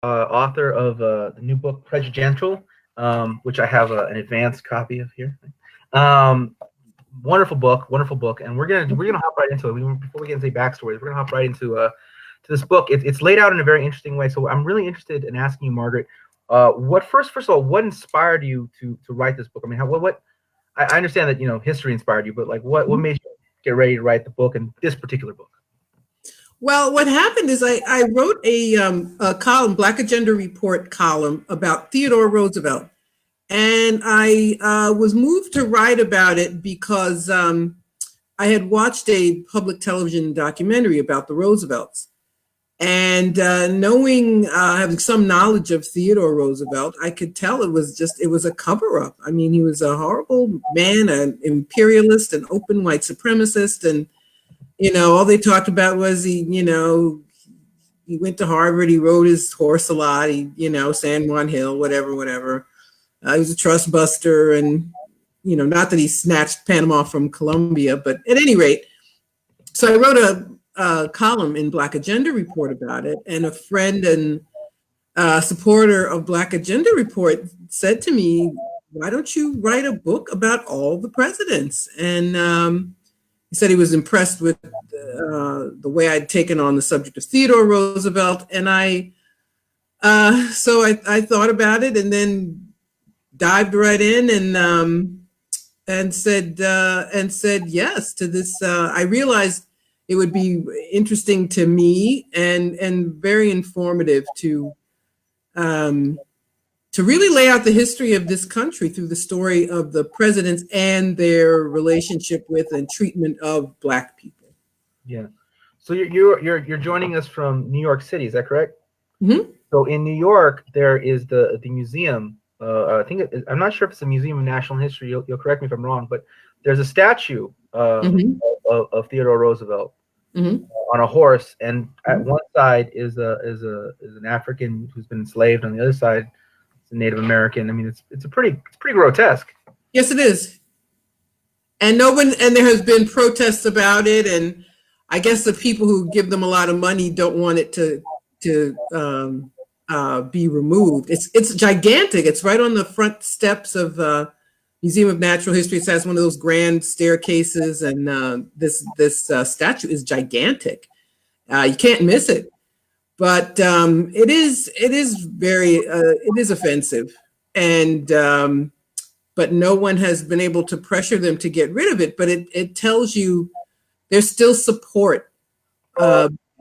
author of the new book Prejudential, which I have an advanced copy of here. Um, wonderful book, and we're gonna hop right into it. Before we get into the backstories, we're gonna hop right into to this book. It's laid out in a very interesting way. So I'm really interested in asking you, Margaret, what first of all, what inspired you to write this book? I mean, what I understand that history inspired you, but like what made you get ready to write the book and this particular book? Well, what happened is I wrote a column, Black Agenda Report column about Theodore Roosevelt. And I was moved to write about it because I had watched a public television documentary about the Roosevelts. And knowing, having some knowledge of Theodore Roosevelt, I could tell it was a cover up. I mean, he was a horrible man, an imperialist, an open white supremacist. And all they talked about was he went to Harvard, he rode his horse a lot, San Juan Hill, whatever. He was a trust buster, and not that he snatched Panama from Colombia, but at any rate, so I wrote a column in Black Agenda Report about it, and a friend and supporter of Black Agenda Report said to me, "Why don't you write a book about all the presidents?" And he said he was impressed with the way I'd taken on the subject of Theodore Roosevelt, and so I thought about it, and then dived right in and said yes to this. I realized it would be interesting to me and very informative to really lay out the history of this country through the story of the presidents and their relationship with and treatment of Black people. Yeah. So you're joining us from New York City, is that correct? Mm-hmm. So in New York, there is the museum. I think I'm not sure if it's a Museum of National History. You'll correct me if I'm wrong, but there's a statue Mm-hmm. of Theodore Roosevelt Mm-hmm. on a horse, and at one side is an African who's been enslaved. On the other side, it's a Native American. I mean, it's pretty grotesque. Yes, it is. And there has been protests about it, and I guess the people who give them a lot of money don't want it to be removed. It's gigantic. It's right on the front steps of Museum of Natural History. It has one of those grand staircases, and this statue is gigantic. You can't miss it. But it is very it is offensive, and but no one has been able to pressure them to get rid of it. But it tells you there's still support.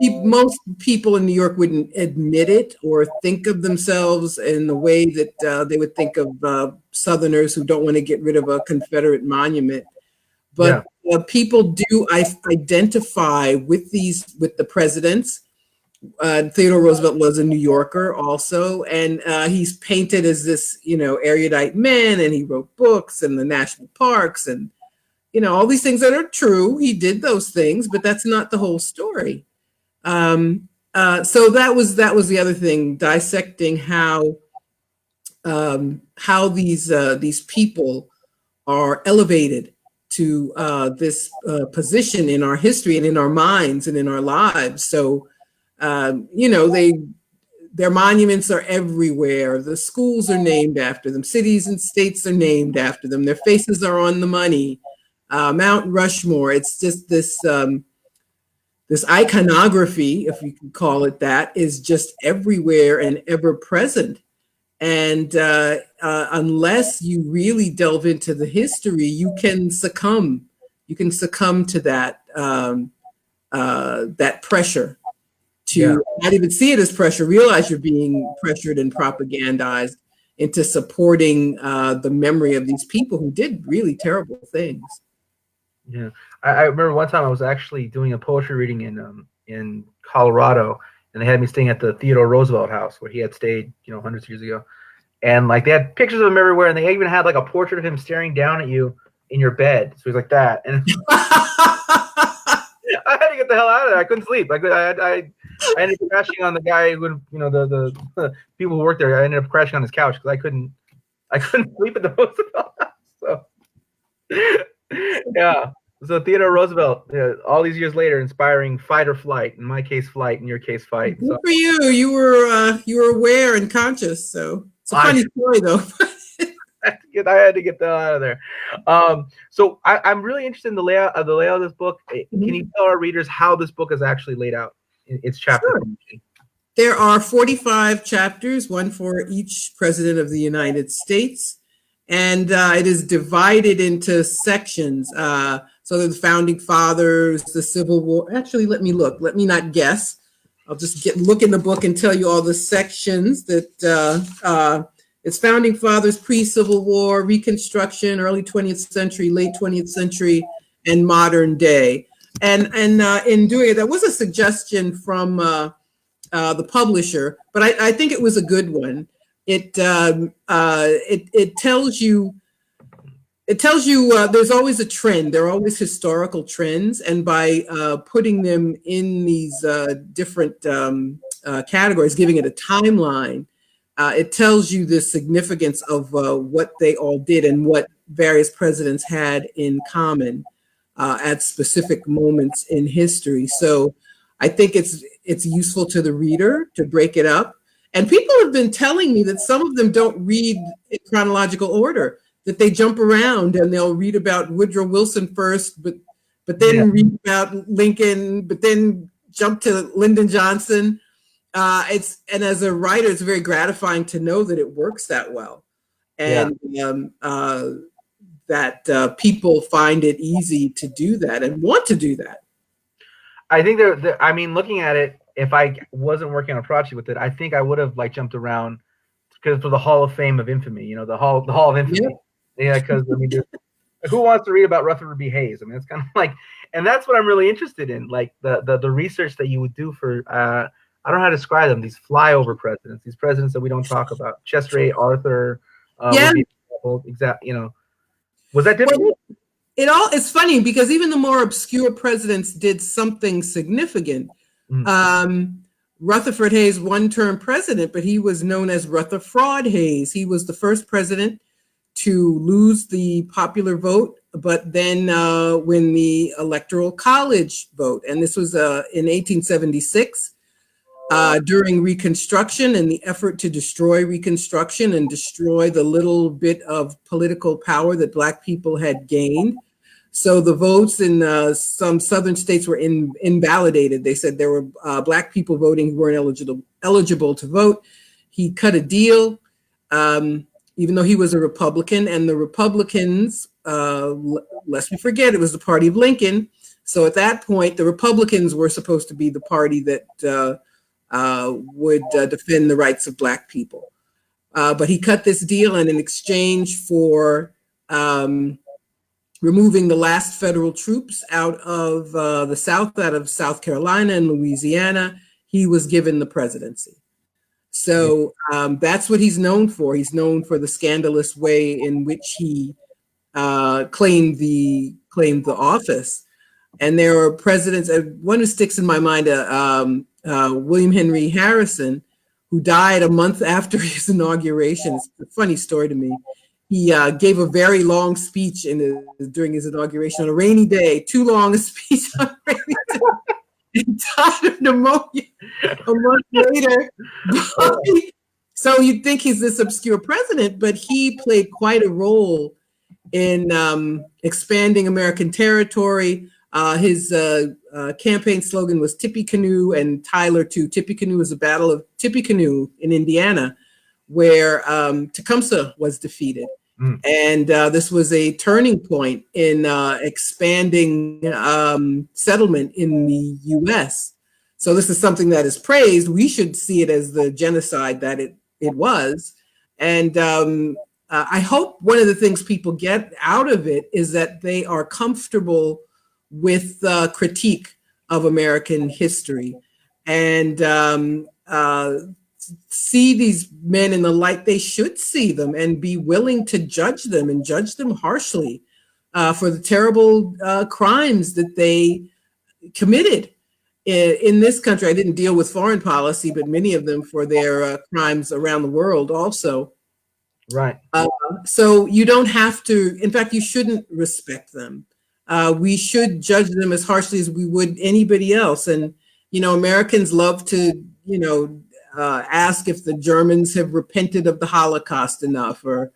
Most people in New York wouldn't admit it or think of themselves in the way that they would think of Southerners who don't want to get rid of a Confederate monument. But people do identify with the presidents. Theodore Roosevelt was a New Yorker also, and he's painted as this, erudite man, and he wrote books and the national parks and, all these things that are true. He did those things, but that's not the whole story. So that was the other thing, dissecting how these people are elevated to this position in our history and in our minds and in our lives. So their monuments are everywhere. The schools are named after them. Cities and states are named after them. Their faces are on the money. Mount Rushmore. It's just this iconography, if you can call it that, is just everywhere and ever present. And unless you really delve into the history, you can succumb. You can succumb to that that pressure. To not even see it as pressure, realize you're being pressured and propagandized into supporting the memory of these people who did really terrible things. Yeah, I remember one time I was actually doing a poetry reading in Colorado, and they had me staying at the Theodore Roosevelt house where he had stayed, hundreds of years ago. And like they had pictures of him everywhere, and they even had like a portrait of him staring down at you in your bed. So he's like that, and I had to get the hell out of there. I couldn't sleep. I ended up crashing on the guy who, the people who worked there. I ended up crashing on his couch because I couldn't sleep at the Roosevelt house. So yeah. So Theodore Roosevelt, all these years later, inspiring fight or flight. In my case, flight. In your case, fight. Good So for you. You were aware and conscious. So it's a funny story, though. I had to get that out of there. So I'm really interested in the layout of this book. Can you tell our readers how this book is actually laid out? Its chapter. Sure. There are 45 chapters, one for each president of the United States. And it is divided into sections. So the founding fathers, the Civil War. Actually, let me look. Let me not guess. I'll just look in the book and tell you all the sections that it's founding fathers, pre-Civil War, Reconstruction, early 20th century, late 20th century, and modern day. And in doing it, that was a suggestion from the publisher, but I think it was a good one. It tells you there's always a trend. There are always historical trends, and by putting them in these different categories, giving it a timeline, it tells you the significance of what they all did and what various presidents had in common at specific moments in history. So I think it's useful to the reader to break it up. And people have been telling me that some of them don't read in chronological order, that they jump around and they'll read about Woodrow Wilson first, but then read about Lincoln, but then jump to Lyndon Johnson. And as a writer, it's very gratifying to know that it works that well, and that people find it easy to do that and want to do that. I think I mean, looking at it, if I wasn't working on a project with it, I think I would have jumped around because for the Hall of Fame of Infamy, the Hall of Infamy. Yep. Yeah, because I mean, who wants to read about Rutherford B. Hayes? I mean, it's kind of and that's what I'm really interested in, the research that you would do for I don't know how to describe them. These flyover presidents, these presidents that we don't talk about. Chester A. Arthur. Exactly. Was that difficult? It's funny because even the more obscure presidents did something significant. Rutherford Hayes, one-term president, but he was known as Rutherford Hayes. He was the first president to lose the popular vote, but then win the Electoral College vote. And this was in 1876 during Reconstruction and the effort to destroy Reconstruction and destroy the little bit of political power that Black people had gained. So the votes in some southern states were invalidated. They said there were Black people voting who weren't eligible to vote. He cut a deal, even though he was a Republican, and the Republicans, lest we forget, it was the party of Lincoln. So at that point, the Republicans were supposed to be the party that would defend the rights of Black people. But he cut this deal, and in exchange for removing the last federal troops out of the South, out of South Carolina and Louisiana, he was given the presidency. So that's what he's known for. He's known for the scandalous way in which he claimed the office. And there are presidents, one who sticks in my mind, William Henry Harrison, who died a month after his inauguration. It's a funny story to me. He gave a very long speech during his inauguration on a rainy day, too long a speech on a rainy day. He died of pneumonia a month later. So you'd think he's this obscure president, but he played quite a role in expanding American territory. His campaign slogan was Tippecanoe and Tyler too. Tippecanoe was the Battle of Tippecanoe in Indiana, where Tecumseh was defeated. And this was a turning point in expanding settlement in the U.S. So this is something that is praised. We should see it as the genocide that it was. And I hope one of the things people get out of it is that they are comfortable with critique of American history and see these men in the light they should see them and be willing to judge them and judge them harshly for the terrible crimes that they committed in this country. I didn't deal with foreign policy, but many of them for their crimes around the world also. Right. So you don't have to, in fact, you shouldn't respect them. we should judge them as harshly as we would anybody else. And, Americans love to, ask if the Germans have repented of the Holocaust enough, or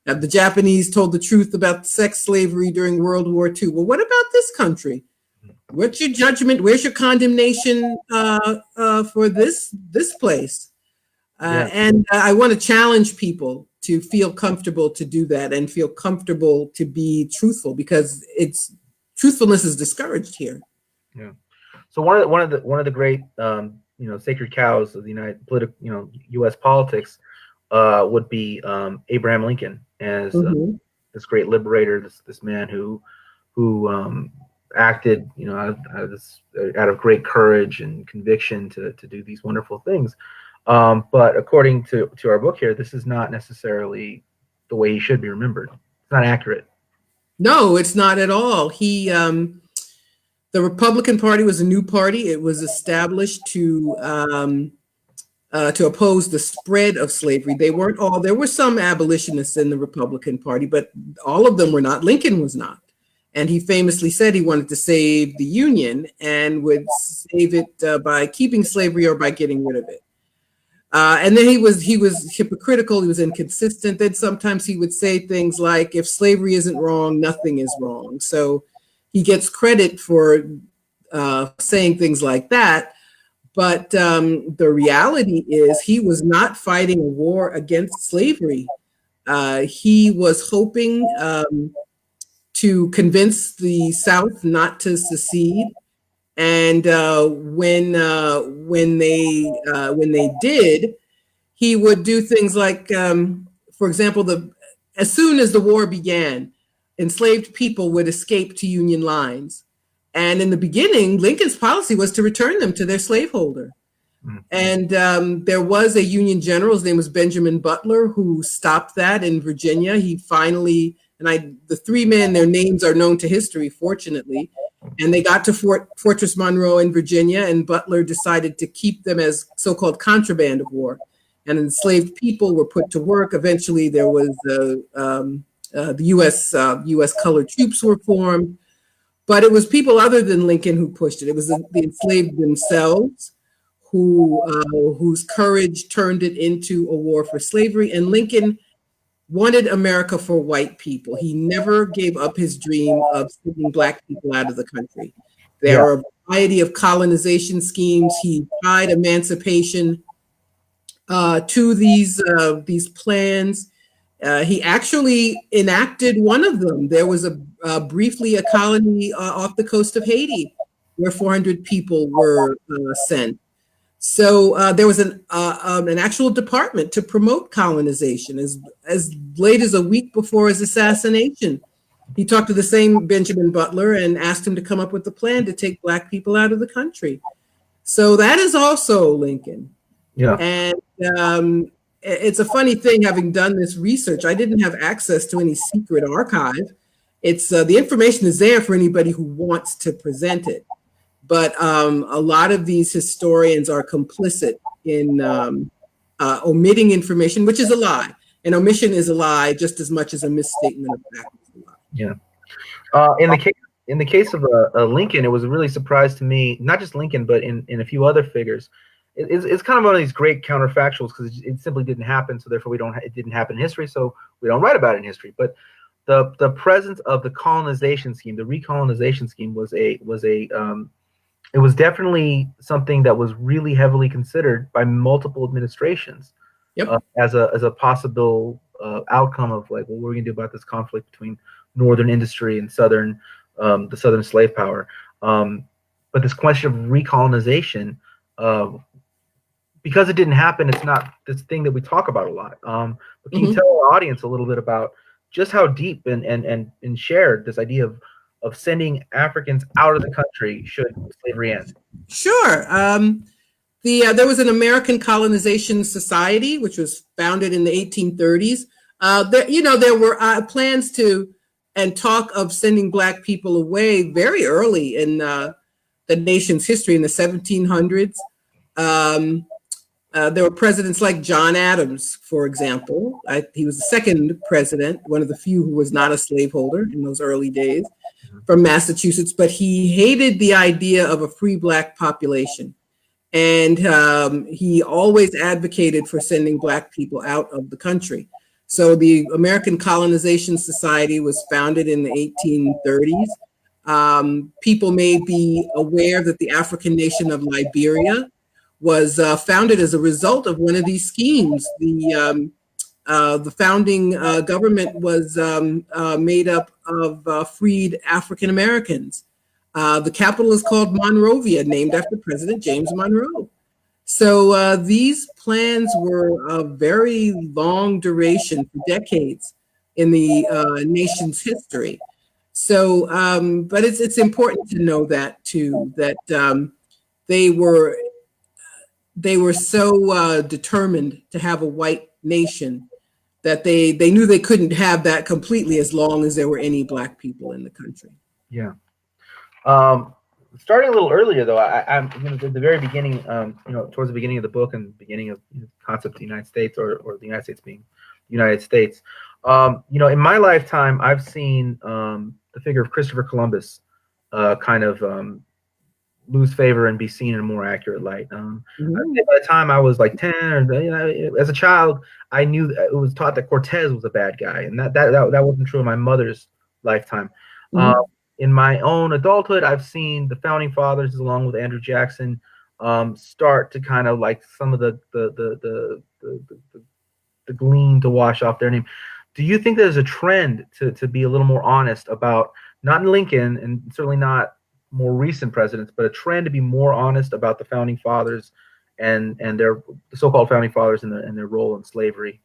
have the Japanese told the truth about sex slavery during World War II. Well, what about this country? What's your judgment? Where's your condemnation for this place? And I want to challenge people to feel comfortable to do that and feel comfortable to be truthful, because truthfulness is discouraged here. Yeah. So one of the great sacred cows of the U.S. politics would be Abraham Lincoln, as this great liberator, this man who acted out of great courage and conviction to do these wonderful things. But according to our book here, this is not necessarily the way he should be remembered. It's not accurate. No, it's not at all. The Republican Party was a new party. It was established to oppose the spread of slavery. There were some abolitionists in the Republican Party, but all of them were not. Lincoln was not. And he famously said he wanted to save the Union and would save it by keeping slavery or by getting rid of it. And then he was hypocritical. He was inconsistent. Then sometimes he would say things like, if slavery isn't wrong, nothing is wrong. So he gets credit for saying things like that. But the reality is he was not fighting a war against slavery. He was hoping to convince the South not to secede. And when they did, he would do things like, for example, as soon as the war began, enslaved people would escape to Union lines. And in the beginning, Lincoln's policy was to return them to their slaveholder. And there was a Union general, his name was Benjamin Butler, who stopped that in Virginia. He finally, the three men, their names are known to history, fortunately. And they got to Fortress Monroe in Virginia, and Butler decided to keep them as so-called contraband of war. And enslaved people were put to work. Eventually, there was the U.S. colored troops were formed. But it was people other than Lincoln who pushed it. It was the enslaved themselves whose courage turned it into a war for slavery. And Lincoln wanted America for white people. He never gave up his dream of sending Black people out of the country. There are a variety of colonization schemes. He tied emancipation to these plans. He actually enacted one of them. There was briefly a colony off the coast of Haiti where 400 people were sent. So there was an actual department to promote colonization. As late as a week before his assassination, he talked to the same Benjamin Butler and asked him to come up with a plan to take Black people out of the country. So that is also Lincoln. Yeah. And it's a funny thing, having done this research, I didn't have access to any secret archive. It's the information is there for anybody who wants to present it. But a lot of these historians are complicit in omitting information, which is a lie. And omission is a lie just as much as a misstatement of fact is a lie. Yeah. In the case of Lincoln, it was a really surprise to me, not just Lincoln, but in a few other figures. It's kind of one of these great counterfactuals because it simply didn't happen. So therefore, it didn't happen in history. So we don't write about it in history. But the presence of the colonization scheme, the recolonization scheme, it was definitely something that was really heavily considered by multiple administrations. Yep. As a possible outcome of like, well, what are we gonna do about this conflict between Northern industry and the Southern slave power? But this question of recolonization, because it didn't happen, it's not this thing that we talk about a lot. But can you tell our audience a little bit about just how deep and shared this idea of sending Africans out of the country should slavery end? Sure. There was an American Colonization Society, which was founded in the 1830s. There were plans to and talk of sending Black people away very early in the nation's history in the 1700s. There were presidents like John Adams, for example. He was the second president, one of the few who was not a slaveholder in those early days. from Massachusetts, but he hated the idea of a free Black population. And he always advocated for sending Black people out of the country. So the American Colonization Society was founded in the 1830s. People may be aware that the African nation of Liberia was founded as a result of one of these schemes. The founding government was made up of freed African Americans. The capital is called Monrovia, named after President James Monroe. So these plans were of very long duration, for decades in the nation's history. So, but it's important to know that too, that they were so determined to have a white nation that they knew they couldn't have that completely as long as there were any Black people in the country. Yeah. Starting a little earlier, though, I'm at the very beginning, towards the beginning of the book and beginning of the concept of the United States, or the United States being the United States. In my lifetime, I've seen the figure of Christopher Columbus kind of lose favor and be seen in a more accurate light. By the time I was like 10, or as a child, I knew it was taught that Cortez was a bad guy, and that wasn't true in my mother's lifetime. In my own adulthood, I've seen the founding fathers, along with Andrew Jackson, start to kind of like some of the gleam to wash off their name. Do you think there's a trend to be a little more honest about, not Lincoln and certainly not more recent presidents, but a trend to be more honest about the founding fathers and the so-called founding fathers and their role in slavery?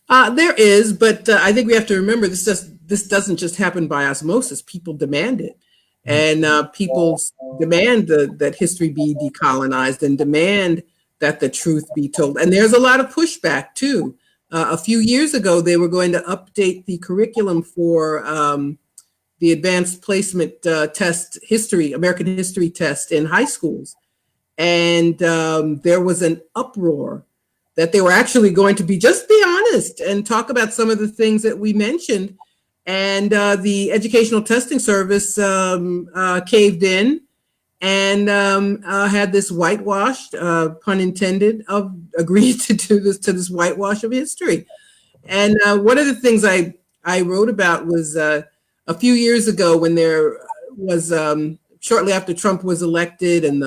There is, but I think we have to remember this doesn't just happen by osmosis. People demand it, and people demand that history be decolonized and demand that the truth be told. And there's a lot of pushback too. A few years ago, they were going to update the curriculum for the advanced placement test, American history test in high schools, and there was an uproar that they were actually going to just be honest and talk about some of the things that we mentioned. And the Educational Testing Service caved in and had this whitewashed, pun intended, agreed to do this whitewash of history. And one of the things I wrote about was a few years ago when there was, shortly after Trump was elected, and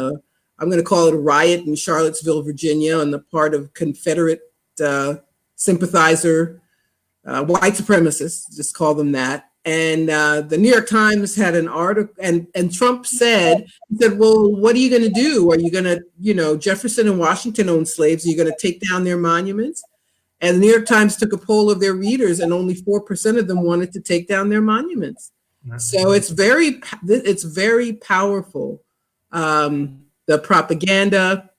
I'm going to call it a riot in Charlottesville, Virginia, on the part of Confederate sympathizer, white supremacists, just call them that. And the New York Times had an article, and Trump said, well, what are you going to do? Are you going to, Jefferson and Washington owned slaves. Are you going to take down their monuments? And the New York Times took a poll of their readers, and only 4% of them wanted to take down their monuments. So it's very powerful. The propaganda,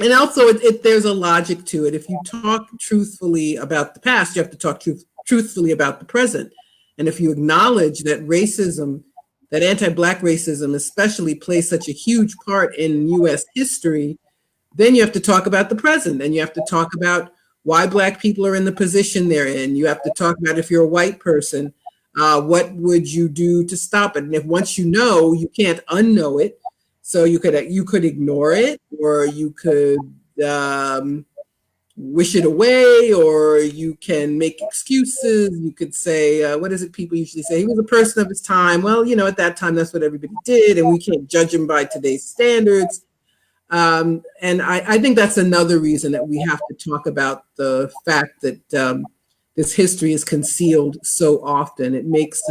and also there's a logic to it. If you talk truthfully about the past, you have to talk truthfully about the present. And if you acknowledge that racism, that anti-Black racism especially, plays such a huge part in U.S. history, then you have to talk about the present, and you have to talk about why Black people are in the position they're in. You have to talk about, if you're a white person, what would you do to stop it? And if once you know, you can't unknow it. So you could ignore it, or you could wish it away, or you can make excuses. You could say, what is it people usually say? He was a person of his time. Well, at that time, that's what everybody did, and we can't judge him by today's standards. And I think that's another reason that we have to talk about the fact that this history is concealed so often. It makes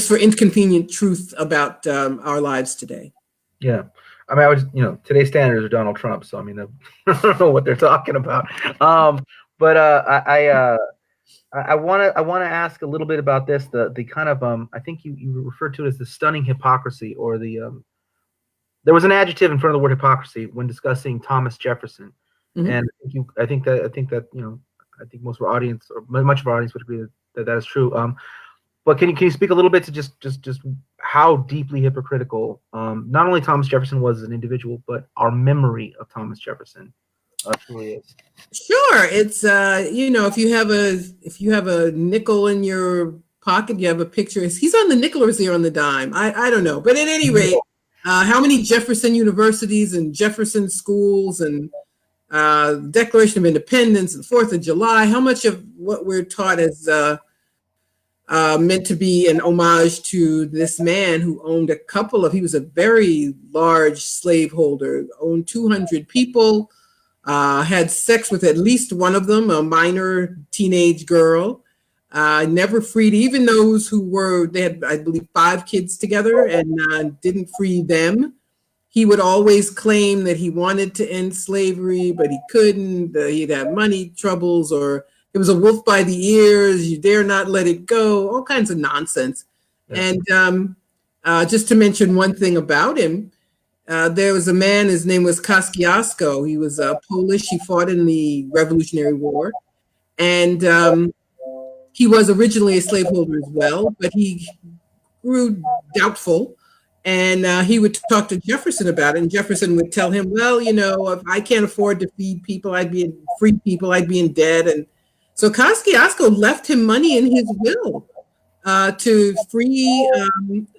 for inconvenient truth about our lives today. Yeah. I mean, today's standards are Donald Trump, so I mean, I don't know what they're talking about. But I want to ask a little bit about this. The kind of I think you referred to it as the stunning hypocrisy, or there was an adjective in front of the word hypocrisy when discussing Thomas Jefferson, and I think most of our audience, or much of our audience, would agree that is true. But can you speak a little bit to just how deeply hypocritical not only Thomas Jefferson was as an individual, but our memory of Thomas Jefferson truly is? Sure, it's if you have a nickel in your pocket you have a picture. He's on the nickel or is he on the dime? I don't know. But at any rate, how many Jefferson universities and Jefferson schools and Declaration of Independence and 4th of July, how much of what we're taught is meant to be an homage to this man who owned he was a very large slaveholder, owned 200 people, had sex with at least one of them, a minor teenage girl, never freed even those they had, I believe, 5 kids together and didn't free them. He would always claim that he wanted to end slavery, but he couldn't. He'd have money troubles, or it was a wolf by the ears. You dare not let it go. All kinds of nonsense. Yeah. And just to mention one thing about him, there was a man, his name was Kosciuszko. He was Polish. He fought in the Revolutionary War. And he was originally a slaveholder as well, but he grew doubtful. And he would talk to Jefferson about it. And Jefferson would tell him, well, if I can't afford to feed people, I'd be in debt. And so Kosciuszko left him money in his will to free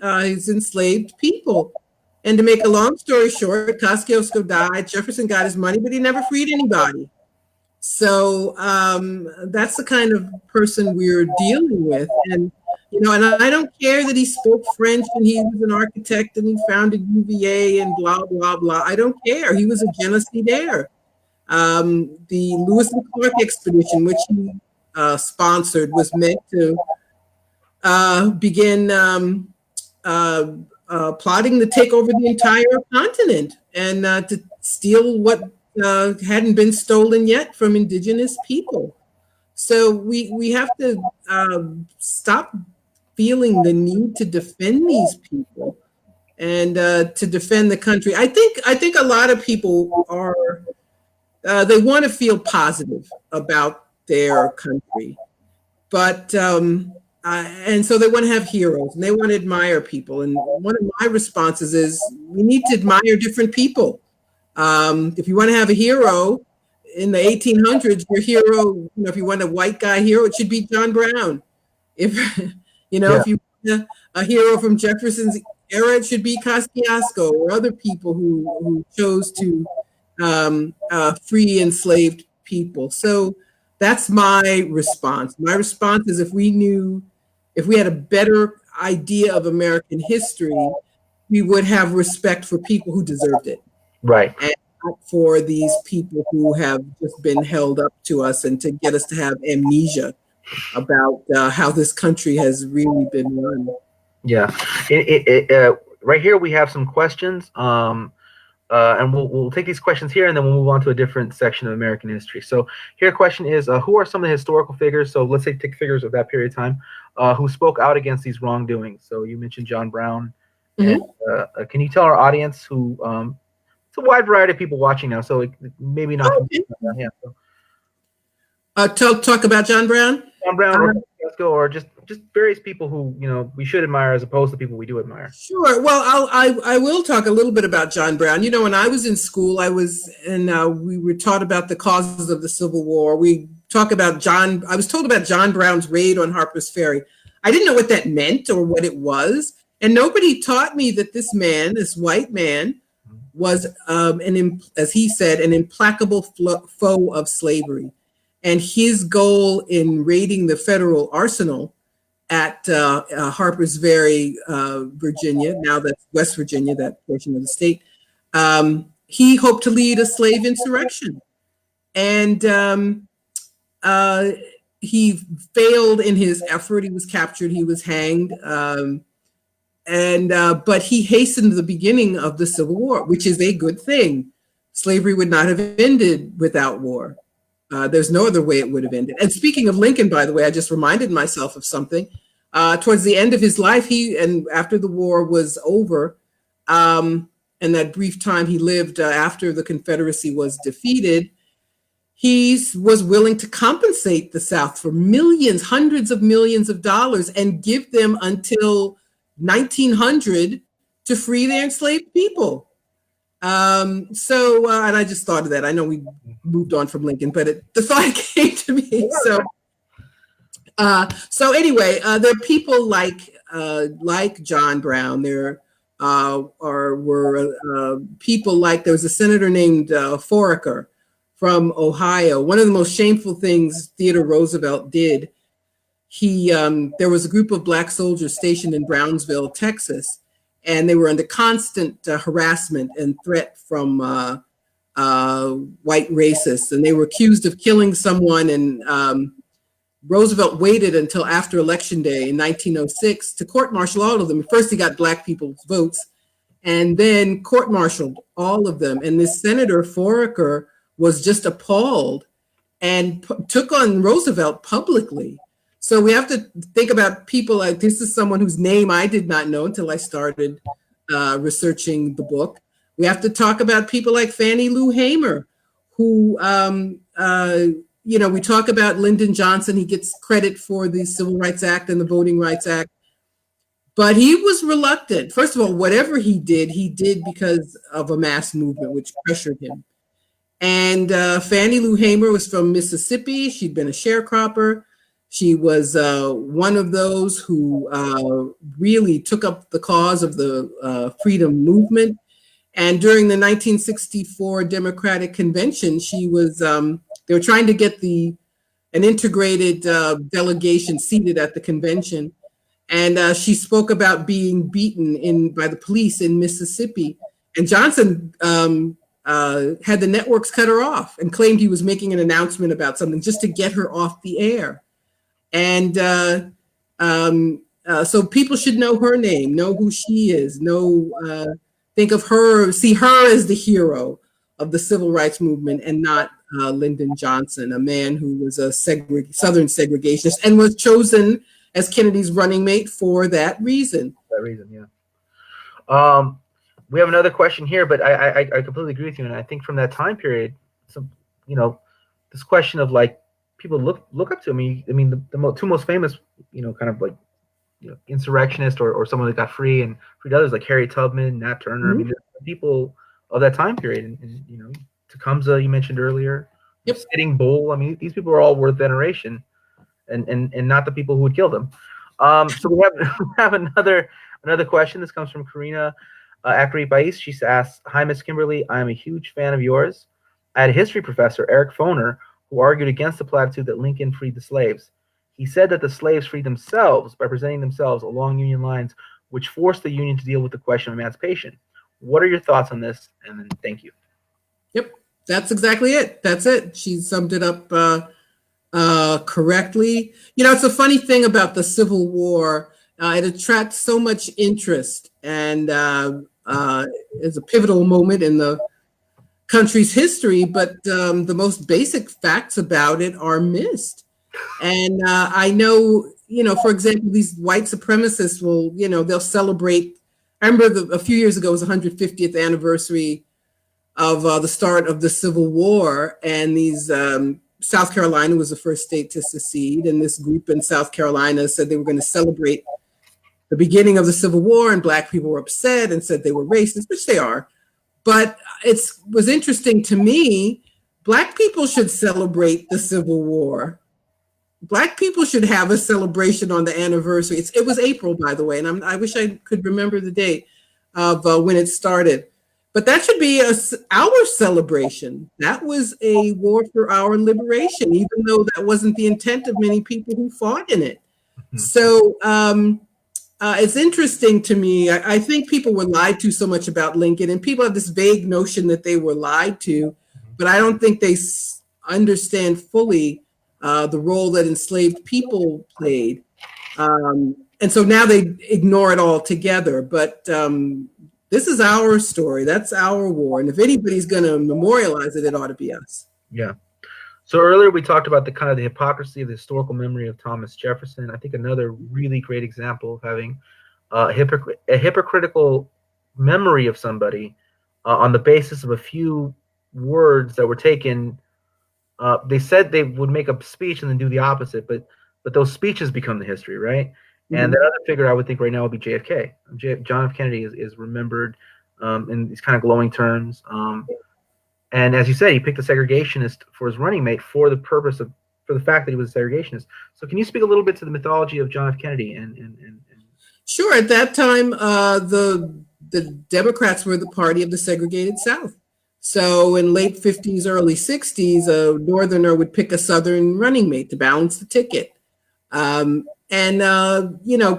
his enslaved people. And to make a long story short, Kosciuszko died. Jefferson got his money, but he never freed anybody. So that's the kind of person we're dealing with. And and I don't care that he spoke French and he was an architect and he founded UVA and blah, blah, blah. I don't care. He was a genocidaire. The Lewis and Clark expedition, which he sponsored, was meant to begin plotting to take over the entire continent and to steal what hadn't been stolen yet from indigenous people. So we have to stop feeling the need to defend these people and to defend the country. I think a lot of people are they want to feel positive about their country, but and so they want to have heroes and they want to admire people. And one of my responses is we need to admire different people. If you want to have a hero in the 1800s, your hero, if you want a white guy hero, it should be John Brown. If if you want a hero from Jefferson's era, it should be Kosciuszko or other people who chose to free enslaved people. So that's my response. My response is if we had a better idea of American history, we would have respect for people who deserved it. Right. And not for these people who have just been held up to us and to get us to have amnesia about how this country has really been run. Yeah. Right here we have some questions. And we'll take these questions here, and then we'll move on to a different section of American history. So here, a question is, who are some of the historical figures? So let's say take figures of that period of time who spoke out against these wrongdoings. So you mentioned John Brown. Mm-hmm. And, can you tell our audience who? It's a wide variety of people watching now, so maybe not. Yeah. So. Talk about John Brown. John Brown, or just various people who we should admire as opposed to people we do admire. Sure. Well, I will talk a little bit about John Brown. When I was in school, we were taught about the causes of the Civil War. I was told about John Brown's raid on Harper's Ferry. I didn't know what that meant or what it was, and nobody taught me that this man, this white man, was as he said, an implacable foe of slavery. And his goal in raiding the federal arsenal at Harper's Ferry, Virginia, now that's West Virginia, that portion of the state, he hoped to lead a slave insurrection. And he failed in his effort. He was captured, he was hanged. But he hastened the beginning of the Civil War, which is a good thing. Slavery would not have ended without war. There's no other way it would have ended. And speaking of Lincoln, by the way, I just reminded myself of something. Towards the end of his life, and after the war was over, and that brief time he lived after the Confederacy was defeated, he was willing to compensate the South for millions, hundreds of millions of dollars, and give them until 1900 to free their enslaved people. And I just thought of that. I know we moved on from Lincoln, but the thought came to me. So So anyway, there are people like John Brown. There were people like, there was a senator named Foraker from Ohio. One of the most shameful things Theodore Roosevelt did, there was a group of Black soldiers stationed in Brownsville, Texas, and they were under constant harassment and threat from white racists, and they were accused of killing someone. And Roosevelt waited until after Election Day in 1906 to court-martial all of them. First, he got Black people's votes, and then court-martialed all of them. And this Senator Foraker was just appalled and took on Roosevelt publicly. So we have to think about people like, this is someone whose name I did not know until I started researching the book. We have to talk about people like Fannie Lou Hamer, who, we talk about Lyndon Johnson. He gets credit for the Civil Rights Act and the Voting Rights Act, but he was reluctant. First of all, whatever he did because of a mass movement, which pressured him. And Fannie Lou Hamer was from Mississippi. She'd been a sharecropper. She was one of those who really took up the cause of the freedom movement. And during the 1964 Democratic Convention, she was, they were trying to get an integrated delegation seated at the convention. And she spoke about being beaten by the police in Mississippi. And Johnson had the networks cut her off and claimed he was making an announcement about something just to get her off the air. And so people should know her name, know who she is, think of her, see her as the hero of the civil rights movement, and not Lyndon Johnson, a man who was a Southern segregationist and was chosen as Kennedy's running mate for that reason. Yeah. We have another question here, but I completely agree with you, and I think from that time period, this question of like, people look up to me. I mean, the two most famous, kind of like, insurrectionist or someone that got free and freed others, like Harriet Tubman, Nat Turner. Mm-hmm. I mean, people of that time period, and Tecumseh, you mentioned earlier. Yep. Sitting Bull. I mean, these people are all worth veneration, and not the people who would kill them. So we have another question. This comes from Karina Akri Bais. She asks, "Hi, Miss Kimberly. I am a huge fan of yours. I had a history professor, Eric Foner, who argued against the platitude that Lincoln freed the slaves. He said that the slaves freed themselves by presenting themselves along Union lines, which forced the Union to deal with the question of emancipation. What are your thoughts on this?" And then thank you. Yep, that's exactly it. That's it. She summed it up correctly. It's a funny thing about the Civil War. It attracts so much interest, and is a pivotal moment in the country's history, but the most basic facts about it are missed. And I know, for example, these white supremacists will, they'll celebrate. I remember a few years ago, it was the 150th anniversary of the start of the Civil War. And South Carolina was the first state to secede. And this group in South Carolina said they were going to celebrate the beginning of the Civil War, and Black people were upset and said they were racist, which they are. But it was interesting to me, Black people should celebrate the Civil War. Black people should have a celebration on the anniversary. It was April, by the way, and I wish I could remember the date of when it started. But that should be our celebration. That was a war for our liberation, even though that wasn't the intent of many people who fought in it. Mm-hmm. So it's interesting to me. I think people were lied to so much about Lincoln, and people have this vague notion that they were lied to, but I don't think they understand fully the role that enslaved people played. And so now they ignore it altogether. But this is our story. That's our war. And if anybody's going to memorialize it, it ought to be us. Yeah. So earlier we talked about the hypocrisy of the historical memory of Thomas Jefferson. I think another really great example of having a hypocritical memory of somebody on the basis of a few words that were taken. They said they would make a speech and then do the opposite, but those speeches become the history, right? Mm-hmm. And the other figure I would think right now would be JFK. John F. Kennedy is remembered in these kind of glowing terms. And as you said, he picked a segregationist for his running mate for the purpose of for the fact that he was a segregationist. So can you speak a little bit to the mythology of John F. Kennedy and Sure. At that time, the Democrats were the party of the segregated South. So in late 50s, early 60s, a Northerner would pick a Southern running mate to balance the ticket.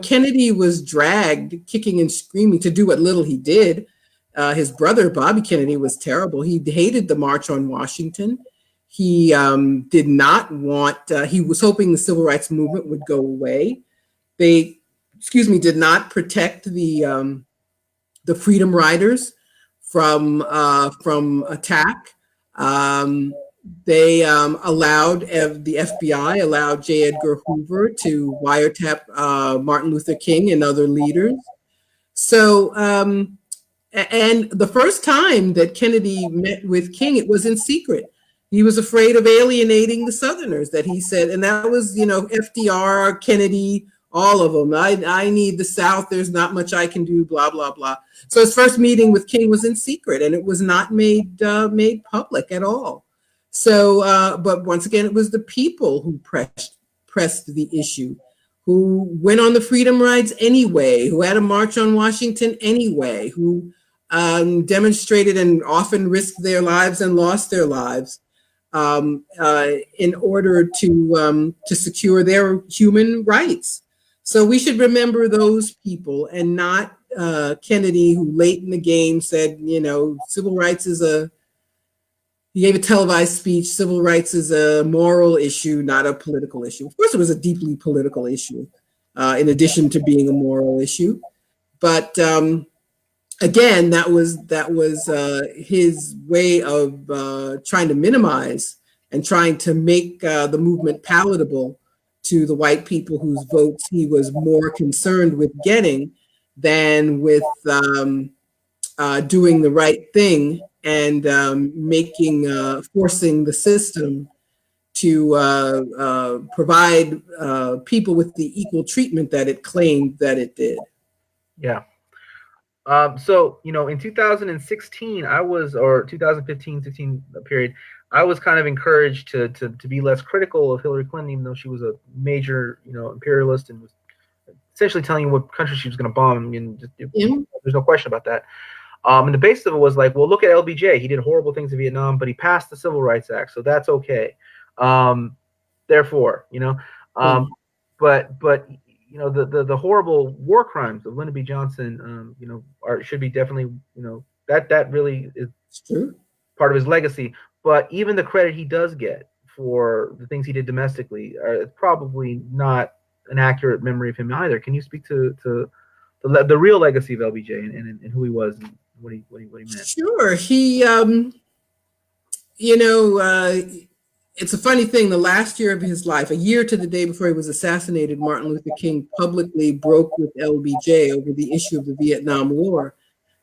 Kennedy was dragged kicking and screaming to do what little he did. His brother, Bobby Kennedy, was terrible. He hated the March on Washington. He did not want, he was hoping the civil rights movement would go away. They, did not protect the Freedom Riders from attack. They allowed the FBI allowed J. Edgar Hoover to wiretap Martin Luther King and other leaders. So, and the first time that Kennedy met with King, it was in secret. He was afraid of alienating the Southerners, that he said, and that was, FDR, Kennedy, all of them. I need the South. There's not much I can do, blah, blah, blah. So his first meeting with King was in secret, and it was not made public at all. So, but once again, it was the people who pressed the issue, who went on the freedom rides anyway, who had a march on Washington anyway, who demonstrated and often risked their lives and lost their lives in order to secure their human rights. So we should remember those people and not Kennedy, who late in the game said, civil rights is he gave a televised speech, civil rights is a moral issue, not a political issue. Of course, it was a deeply political issue, in addition to being a moral issue. But again, that was his way of trying to minimize and trying to make the movement palatable to the white people whose votes he was more concerned with getting than with doing the right thing and forcing the system to provide people with the equal treatment that it claimed that it did. Yeah. So, in 2016, or 2015, 16 period, I was kind of encouraged to be less critical of Hillary Clinton, even though she was a major, imperialist and was essentially telling you what country she was going to bomb. There's no question about that. And the basis of it was like, well, look at LBJ. He did horrible things in Vietnam, but he passed the Civil Rights Act, so that's okay. Therefore, but the horrible war crimes of Lyndon B. Johnson, should be definitely, that really is true. Part of his legacy. But even the credit he does get for the things he did domestically, it's probably not an accurate memory of him either. Can you speak to the real legacy of LBJ and who he was and what he meant? Sure. He, it's a funny thing. The last year of his life, a year to the day before he was assassinated, Martin Luther King publicly broke with LBJ over the issue of the Vietnam War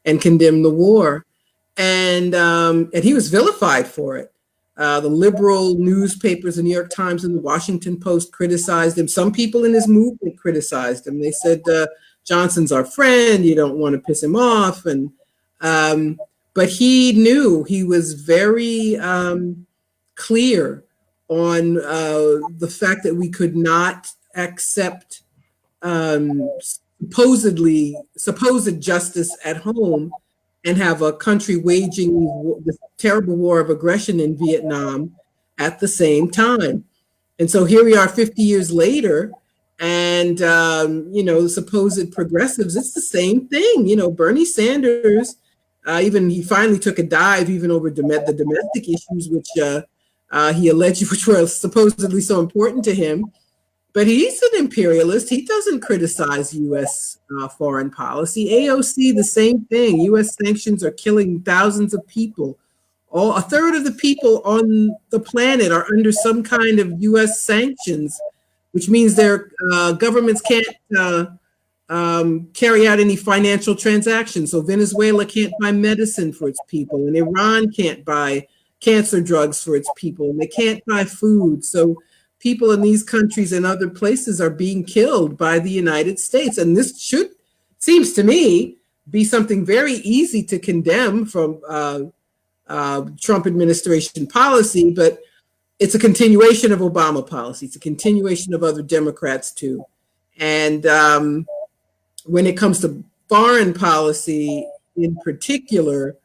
and condemned the war. And he was vilified for it. The liberal newspapers, the New York Times and the Washington Post criticized him. Some people in his movement criticized him. They said, Johnson's our friend. You don't want to piss him off. And but he knew, he was very clear on the fact that we could not accept supposed justice at home and have a country waging this terrible war of aggression in Vietnam at the same time. And so here we are 50 years later, and, the supposed progressives, it's the same thing. Bernie Sanders, he finally took a dive even over the domestic issues, which he alleged, which were supposedly so important to him. But he's an imperialist. He doesn't criticize U.S. Foreign policy. AOC, the same thing. U.S. sanctions are killing thousands of people. A third of the people on the planet are under some kind of U.S. sanctions, which means their governments can't carry out any financial transactions. So Venezuela can't buy medicine for its people, and Iran can't buy cancer drugs for its people, and they can't buy food. So people in these countries and other places are being killed by the United States. And this seems to me, be something very easy to condemn from Trump administration policy, but it's a continuation of Obama policy. It's a continuation of other Democrats too. And when it comes to foreign policy in particular,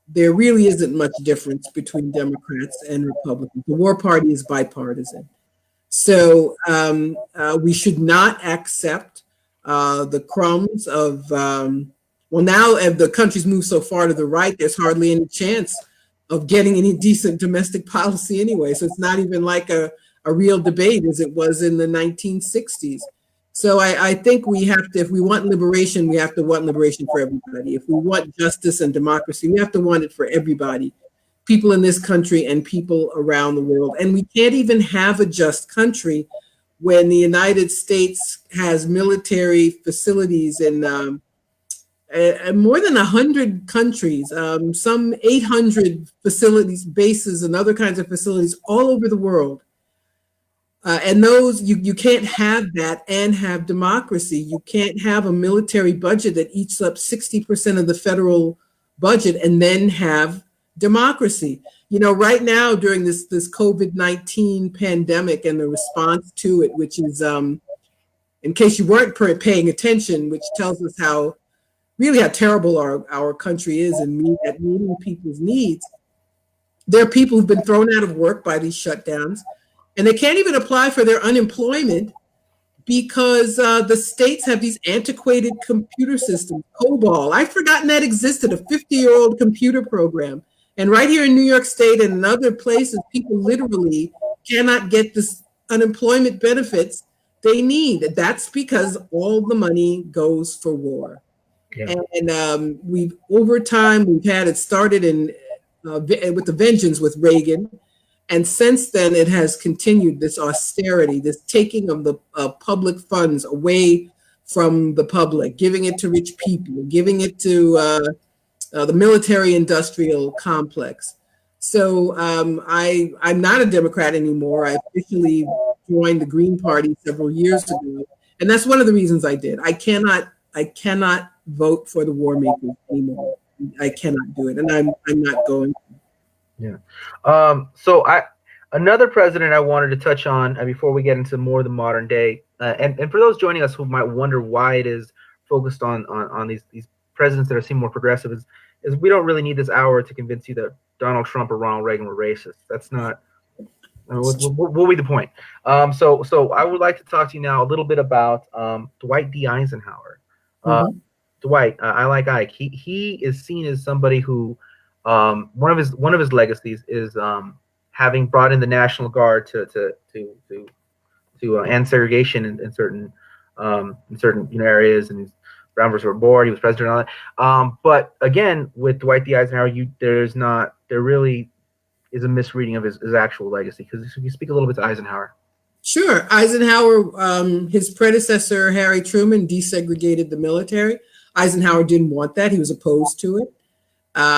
there really isn't much difference between Democrats and Republicans. The War Party is bipartisan. So we should not accept the crumbs of, well, now if the country's moved so far to the right, there's hardly any chance of getting any decent domestic policy anyway. So it's not even like a real debate as it was in the 1960s. So I think we have to, if we want liberation, we have to want liberation for everybody. If we want justice and democracy, we have to want it for everybody, people in this country and people around the world. And we can't even have a just country when the United States has military facilities in more than 100 countries, some 800 facilities, bases, and other kinds of facilities all over the world. And those, you can't have that and have democracy. You can't have a military budget that eats up 60% of the federal budget and then have democracy. You know, right now during this COVID-19 pandemic and the response to it, which is, in case you weren't paying attention, which tells us how terrible our country is and meeting people's needs. There are people who've been thrown out of work by these shutdowns, and they can't even apply for their unemployment because the states have these antiquated computer systems. COBOL, I'd forgotten that existed, a 50-year-old computer program. And right here in New York State and in other places, people literally cannot get this unemployment benefits they need. That's because all the money goes for war. Yeah. And we've, over time, we've had it started in with the vengeance with Reagan. And since then, it has continued, this austerity, this taking of the public funds away from the public, giving it to rich people, giving it to the military-industrial complex. So I'm not a Democrat anymore. I officially joined the Green Party several years ago. And that's one of the reasons I did. I cannot vote for the war makers anymore. I cannot do it. And I'm not going to. Yeah. So another president I wanted to touch on before we get into more of the modern day, and for those joining us who might wonder why it is focused on these presidents that seem more progressive, is we don't really need this hour to convince you that Donald Trump or Ronald Reagan were racist. That's not. What be the point? So I would like to talk to you now a little bit about Dwight D. Eisenhower. Dwight, I like Ike. He is seen as somebody who. One of his legacies is having brought in the National Guard to end segregation in certain areas, and Brown versus Board. He was president on that. But again, with Dwight D. Eisenhower, there really is a misreading of his actual legacy. Because you speak a little bit to Eisenhower. Sure, Eisenhower, his predecessor Harry Truman desegregated the military. Eisenhower didn't want that; he was opposed to it.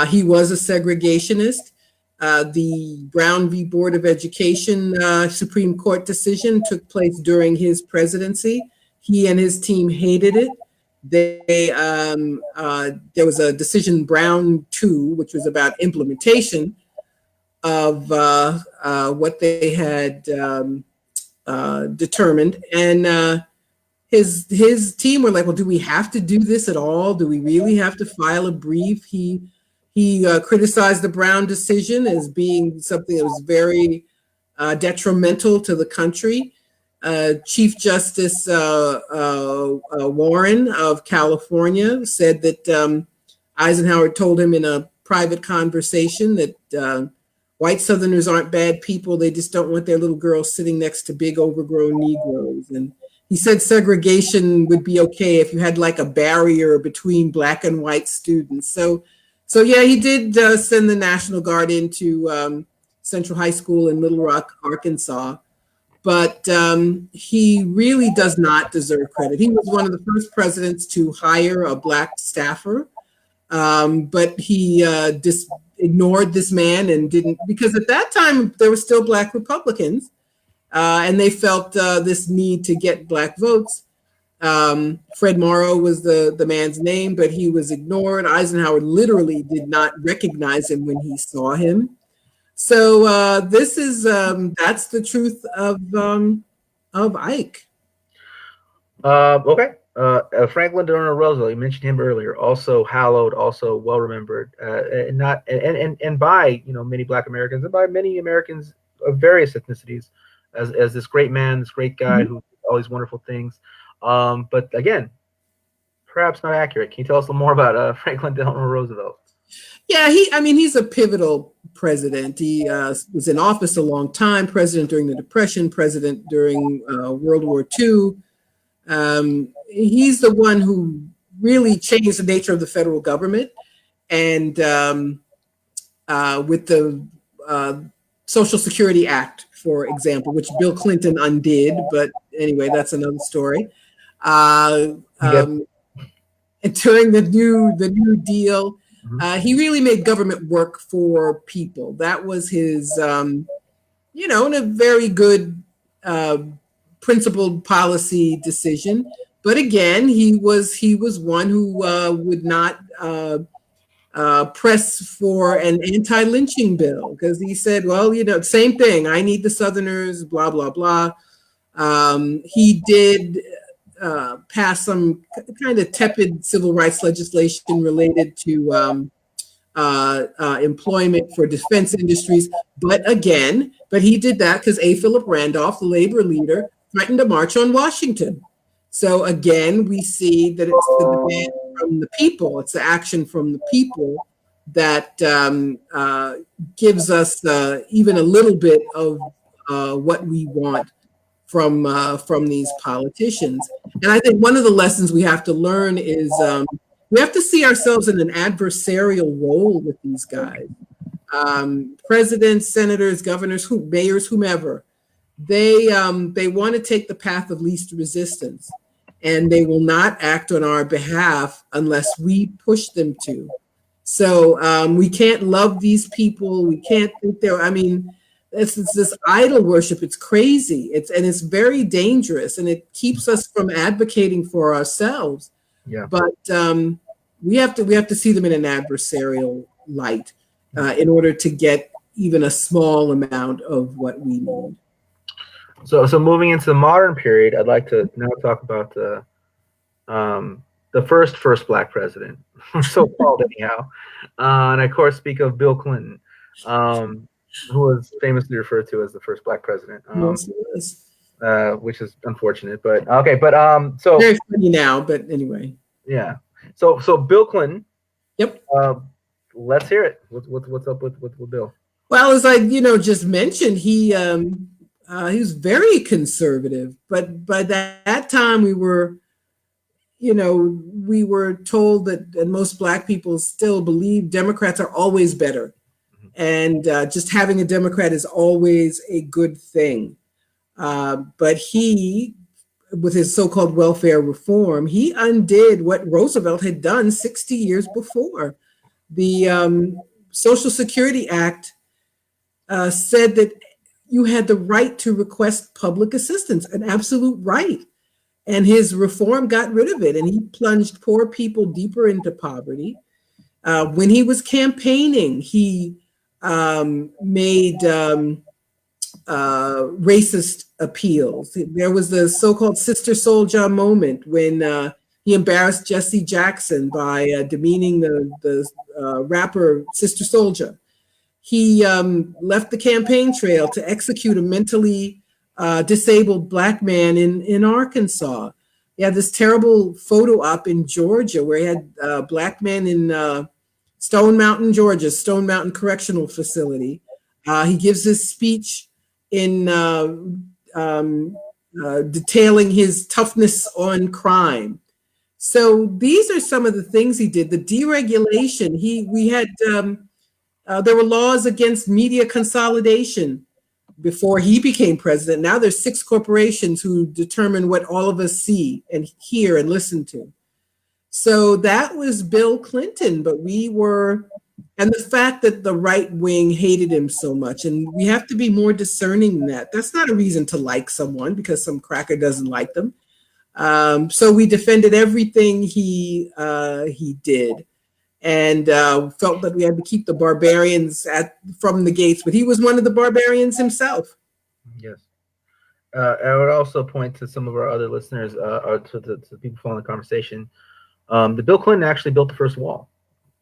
He was a segregationist. The Brown v. Board of Education Supreme Court decision took place during his presidency. He and his team hated it. There was a decision, Brown 2, which was about implementation of what they had determined. And his team were like, well, do we have to do this at all? Do we really have to file a brief? He criticized the Brown decision as being something that was very detrimental to the country. Chief Justice Warren of California said that Eisenhower told him in a private conversation that white Southerners aren't bad people. They just don't want their little girls sitting next to big overgrown Negroes. And he said segregation would be okay if you had like a barrier between Black and white students. So yeah, he did send the National Guard into Central High School in Little Rock, Arkansas. But he really does not deserve credit. He was one of the first presidents to hire a Black staffer, but he just ignored this man and didn't, because at that time there were still Black Republicans, and they felt this need to get Black votes. Fred Morrow was the man's name, but he was ignored. Eisenhower literally did not recognize him when he saw him. So this is that's the truth of Ike. Okay. Franklin Delano Roosevelt, you mentioned him earlier, also hallowed, also well remembered, and not and by many Black Americans and by many Americans of various ethnicities, as this great man, this great guy who did all these wonderful things. But again, perhaps not accurate. Can you tell us a little more about Franklin Delano Roosevelt? Yeah, he's a pivotal president. He was in office a long time, president during the Depression, president during World War II. He's the one who really changed the nature of the federal government. And with the Social Security Act, for example, which Bill Clinton undid. But anyway, that's another story. And during the New Deal, he really made government work for people. That was his, and a very good principled policy decision. But again, he was one who would not press for an anti-lynching bill, because he said, well, same thing. I need the Southerners, blah, blah, blah. He did pass some kind of tepid civil rights legislation related to employment for defense industries. But he did that because A. Philip Randolph, the labor leader, threatened to march on Washington. So again, we see that it's the demand from the people, it's the action from the people that gives us even a little bit of what we want from these politicians. And I think one of the lessons we have to learn is we have to see ourselves in an adversarial role with these guys. Presidents, senators, governors, mayors, whomever. They want to take the path of least resistance, and they will not act on our behalf unless we push them to. So we can't love these people. We can't think it's this idol worship. It's crazy. It's very dangerous, and it keeps us from advocating for ourselves. Yeah. But we have to see them in an adversarial light in order to get even a small amount of what we need. So moving into the modern period, I'd like to now talk about the first Black president, so called anyhow, and I of course speak of Bill Clinton, who was famously referred to as the first Black president, which is unfortunate, but okay. But so very funny now, but anyway. Yeah. So Bill Clinton. Yep. Let's hear it. What's up with Bill? Well, as I just mentioned, he was very conservative, but by that time we were told that, and most Black people still believe, Democrats are always better, and just having a Democrat is always a good thing. But he, with his so-called welfare reform, he undid what Roosevelt had done 60 years before. The Social Security Act said that you had the right to request public assistance, an absolute right. And his reform got rid of it, and he plunged poor people deeper into poverty. When he was campaigning, he made racist appeals. There was the so-called Sister Souljah moment when he embarrassed Jesse Jackson by demeaning the rapper Sister Souljah. He left the campaign trail to execute a mentally disabled Black man in Arkansas. He had this terrible photo op in Georgia where he had a Black man in Stone Mountain, Georgia, Stone Mountain Correctional Facility. He gives this speech in detailing his toughness on crime. So these are some of the things he did. The deregulation, there were laws against media consolidation before he became president. Now there's 6 corporations who determine what all of us see and hear and listen to. So that was Bill Clinton, but and the fact that the right wing hated him so much, and we have to be more discerning than that. That's not a reason to like someone because some cracker doesn't like them. So we defended everything he did. and felt that we had to keep the barbarians from the gates. But he was one of the barbarians himself. Yes. I would also point to some of our other listeners, or to the people following the conversation. The Bill Clinton actually built the first wall.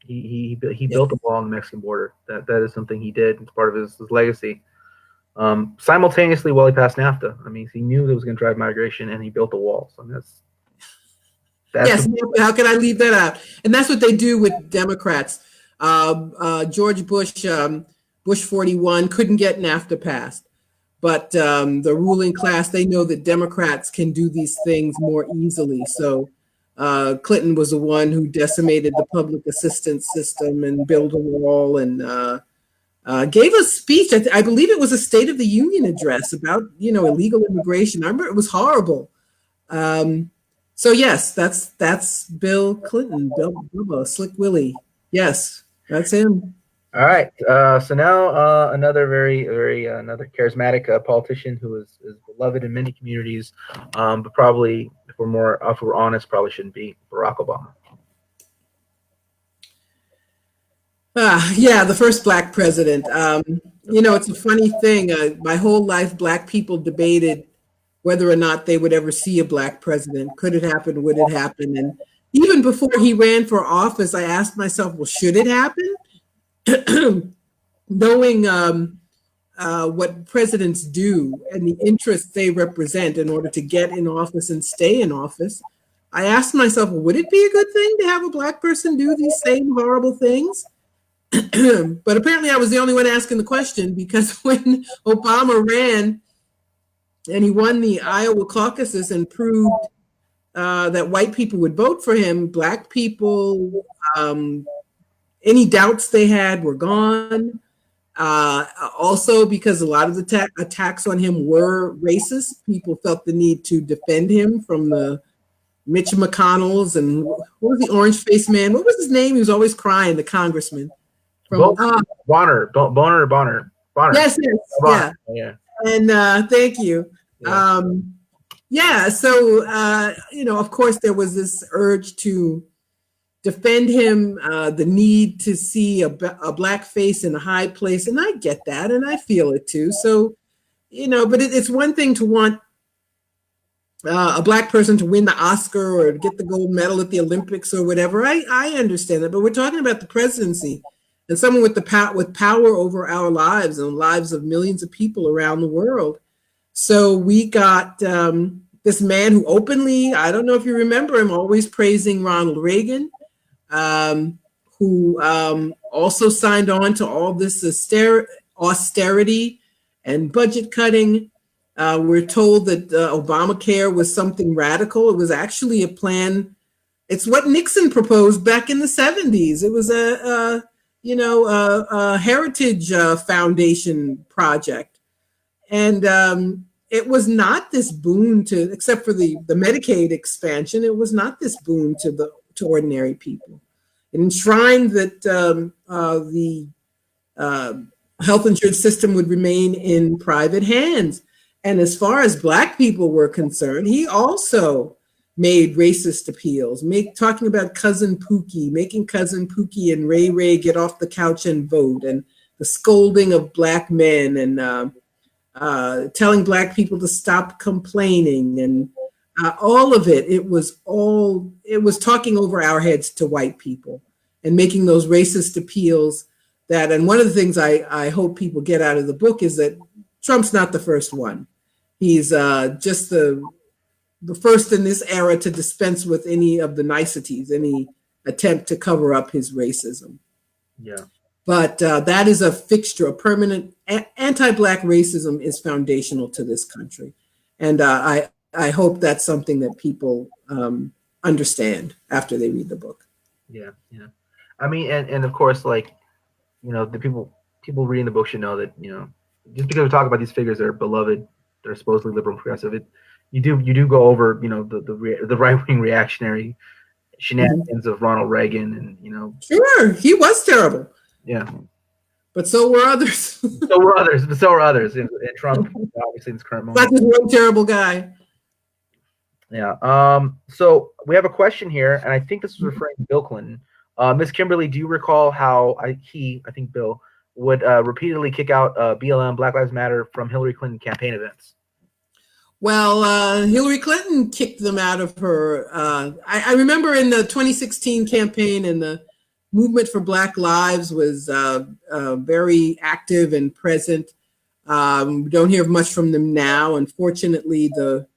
He built the wall on the Mexican border. That is something he did. It's part of his legacy. Simultaneously, while he passed NAFTA, I mean, he knew that was going to drive migration, and he built a wall. So that's yes. How can I leave that out? And that's what they do with Democrats. George Bush, Bush 41, couldn't get NAFTA passed. But the ruling class, they know that Democrats can do these things more easily. So Clinton was the one who decimated the public assistance system and built a wall and gave a speech. I believe it was a State of the Union address about, illegal immigration. I remember it was horrible. So yes, that's Bill Clinton, Bill Slick Willie. Yes, that's him. All right. So now another another charismatic politician who is beloved in many communities, but probably if we're honest, probably shouldn't be Barack Obama. Yeah, the first Black president. It's a funny thing. My whole life, Black people debated whether or not they would ever see a Black president. Could it happen? Would it happen? And even before he ran for office, I asked myself, well, should it happen? Knowing what presidents do and the interests they represent in order to get in office and stay in office, I asked myself, would it be a good thing to have a Black person do these same horrible things? But apparently I was the only one asking the question, because when Obama ran and he won the Iowa caucuses and proved that white people would vote for him, Black people, any doubts they had were gone. Also, because a lot of the attacks on him were racist, people felt the need to defend him from the Mitch McConnells and what was the orange-faced man? What was his name? He was always crying, the congressman. Bonner. Yes, Bonner. Yeah. And thank you. Yeah. So, of course, there was this urge to defend him, the need to see a Black face in a high place. And I get that, and I feel it too. So, but it's one thing to want a Black person to win the Oscar or get the gold medal at the Olympics or whatever. I understand that, but we're talking about the presidency and someone with power over our lives and lives of millions of people around the world. So we got this man who openly, I don't know if you remember him, always praising Ronald Reagan, who also signed on to all this austerity and budget cutting. We're told that Obamacare was something radical. It was actually a plan. It's what Nixon proposed back in the 70s. It was a heritage foundation project. And it was not this boon to, except for the Medicaid expansion, it was not this boon to ordinary people. It enshrined that the health insurance system would remain in private hands. And as far as Black people were concerned, he also made racist appeals, talking about Cousin Pookie, making Cousin Pookie and Ray Ray get off the couch and vote, and the scolding of Black men, and telling Black people to stop complaining, and all of it. It was talking over our heads to white people and making those racist appeals. And one of the things I hope people get out of the book is that Trump's not the first one. He's just the first in this era to dispense with any of the niceties, any attempt to cover up his racism. Yeah. But that is a fixture, a permanent anti-Black racism is foundational to this country. And I hope that's something that people understand after they read the book. Yeah. I mean, and of course, the people reading the book should know that, just because we talk about these figures that are beloved, they're supposedly liberal and progressive, you do go over, the right-wing reactionary shenanigans of Ronald Reagan, and Sure, he was terrible. Yeah. But so were others. so were others. And Trump, obviously, in this current moment. That's one terrible guy. Yeah. So we have a question here, and I think this was referring to Bill Clinton. Miss Kimberly, do you recall how I think Bill would repeatedly kick out BLM, Black Lives Matter, from Hillary Clinton campaign events? Well, Hillary Clinton kicked them out of her. I remember in the 2016 campaign, and the movement for Black Lives was very active and present. We don't hear much from them now. Unfortunately, the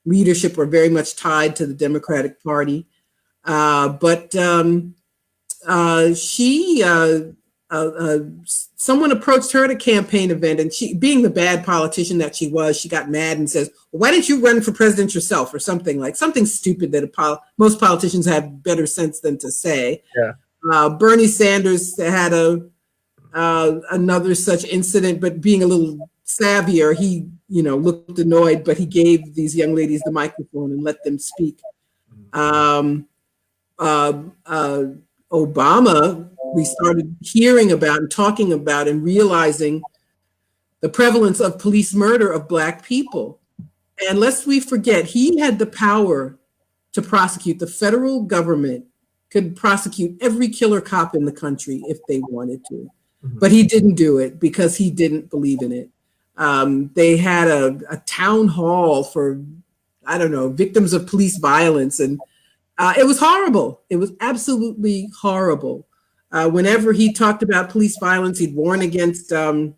leadership were very much tied to the Democratic Party. But someone approached her at a campaign event, and she, being the bad politician that she was, she got mad and says, well, why didn't you run for president yourself, or something stupid that most politicians have better sense than to say. Yeah. Bernie Sanders had another such incident, but being a little savvier, he looked annoyed, but he gave these young ladies the microphone and let them speak. Obama, we started hearing about and talking about and realizing the prevalence of police murder of Black people. And lest we forget, he had the power to prosecute. The federal government could prosecute every killer cop in the country if they wanted to. But he didn't do it because he didn't believe in it. They had a town hall for, victims of police violence. And it was horrible. It was absolutely horrible. Whenever he talked about police violence, he'd warn against riots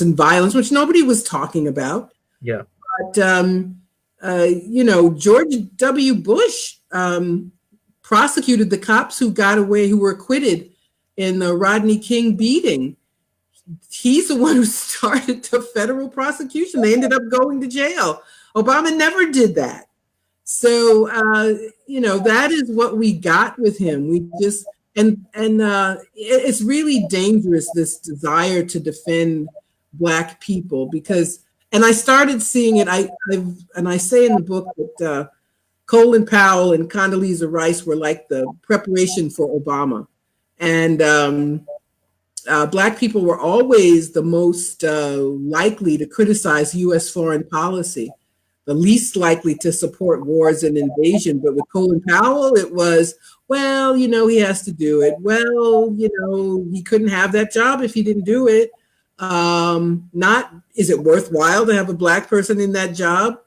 and violence, which nobody was talking about. Yeah. But, George W. Bush prosecuted the cops who got away, who were acquitted in the Rodney King beating. He's the one who started the federal prosecution. They ended up going to jail. Obama never did that. So, that is what we got with him. We just, it's really dangerous, this desire to defend Black people, because, and I started seeing it, I say in the book that Colin Powell and Condoleezza Rice were like the preparation for Obama. And Black people were always the most likely to criticize U.S. foreign policy, the least likely to support wars and invasion. But with Colin Powell, it was, well, he has to do it. Well, he couldn't have that job if he didn't do it. Not, is it worthwhile to have a Black person in that job?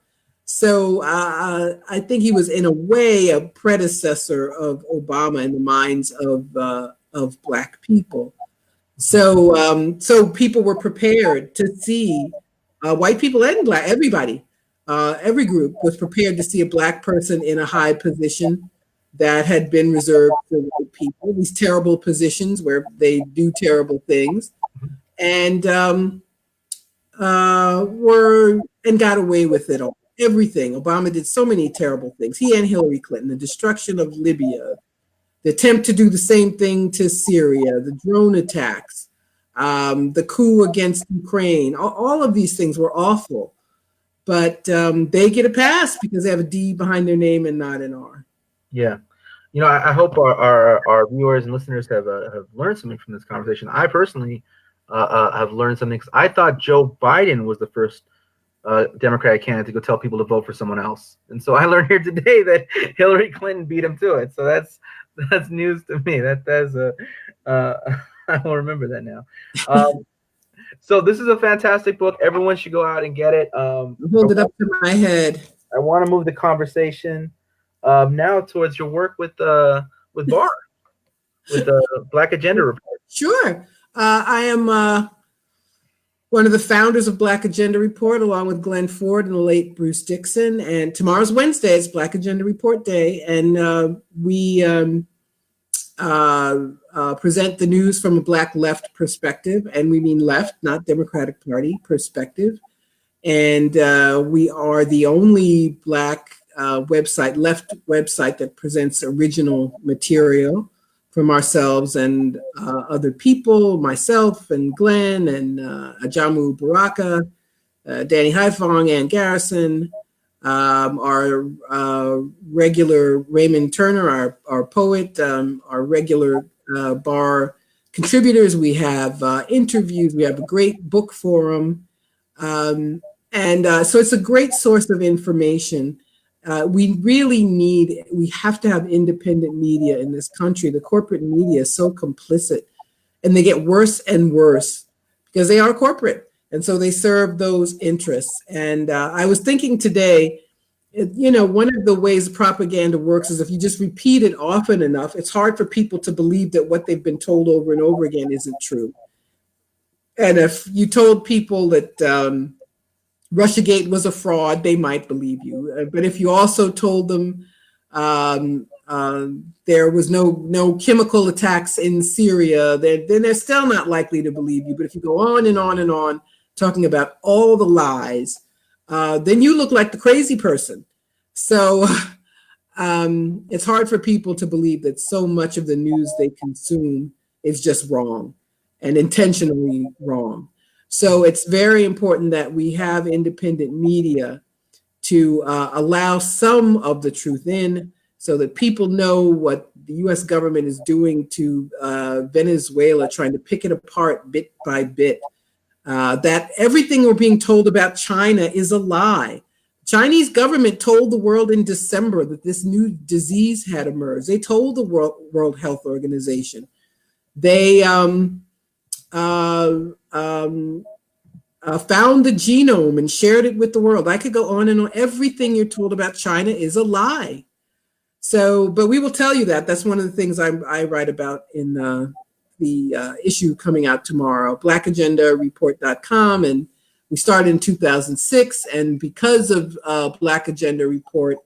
So I think he was, in a way, a predecessor of Obama in the minds of Black people. So people were prepared to see white people and Black, everybody. Every group was prepared to see a Black person in a high position that had been reserved for white people, these terrible positions where they do terrible things, and got away with it all. Everything. Obama did so many terrible things. He and Hillary Clinton, the destruction of Libya, the attempt to do the same thing to Syria, the drone attacks, the coup against Ukraine, all of these things were awful. But they get a pass because they have a D behind their name and not an R. Yeah. I hope our viewers and listeners have learned something from this conversation. I personally have learned something, because I thought Joe Biden was the first Democratic candidate to go tell people to vote for someone else. And so I learned here today that Hillary Clinton beat him to it. So that's news to me. That's I will remember that now. So this is a fantastic book. Everyone should go out and get it. Hold it up to my head. I want to move the conversation now towards your work with Barr, with the Black Agenda Report. Sure. I am one of the founders of Black Agenda Report, along with Glenn Ford and the late Bruce Dixon. And tomorrow's Wednesday is Black Agenda Report Day. And we present the news from a Black left perspective. And we mean left, not Democratic Party perspective. And we are the only Black left website that presents original material from ourselves and other people, myself and Glenn and Ajamu Baraka, Danny Haifong, Ann Garrison, our regular Raymond Turner, our poet, our regular Barr contributors. We have interviews. We have a great book forum. So it's a great source of information. We have to have independent media in this country. The corporate media is so complicit, and they get worse and worse because they are corporate. And so they serve those interests. And I was thinking today, one of the ways propaganda works is if you just repeat it often enough, it's hard for people to believe that what they've been told over and over again isn't true. And if you told people that Russiagate was a fraud, they might believe you. But if you also told them there was no chemical attacks in Syria, then they're still not likely to believe you. But if you go on and on and on talking about all the lies, then you look like the crazy person. So it's hard for people to believe that so much of the news they consume is just wrong and intentionally wrong. So it's very important that we have independent media to allow some of the truth in so that people know what the U.S. government is doing to Venezuela, trying to pick it apart bit by bit. That everything we're being told about China is a lie. Chinese government told the world in December that this new disease had emerged. They told the World Health Organization. They found the genome and shared it with the world. I could go on and on. Everything you're told about China is a lie. So, but we will tell you that. That's one of the things I write about in the issue coming out tomorrow, blackagendareport.com. And we started in 2006. And because of Black Agenda Report,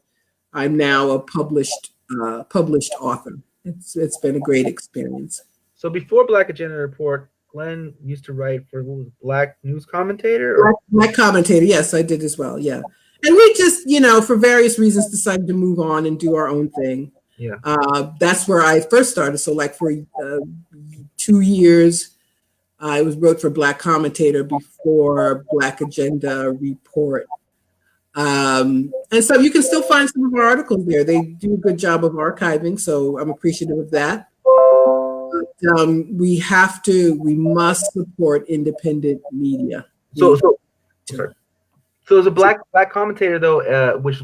I'm now a published author. It's been a great experience. So before Black Agenda Report, Glenn used to write for Black News Commentator? Or? Black Commentator, yes, I did as well, yeah. And we just, for various reasons, decided to move on and do our own thing. Yeah. That's where I first started. So like for 2 years, I wrote for Black Commentator before Black Agenda Report. And so you can still find some of our articles there. They do a good job of archiving, so I'm appreciative of that. We must support independent media. So as a black commentator though, which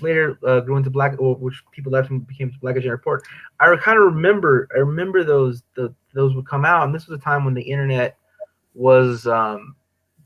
later grew into Black, or which people left and became Black Agenda Report, I kind of remember those would come out, and this was a time when the internet was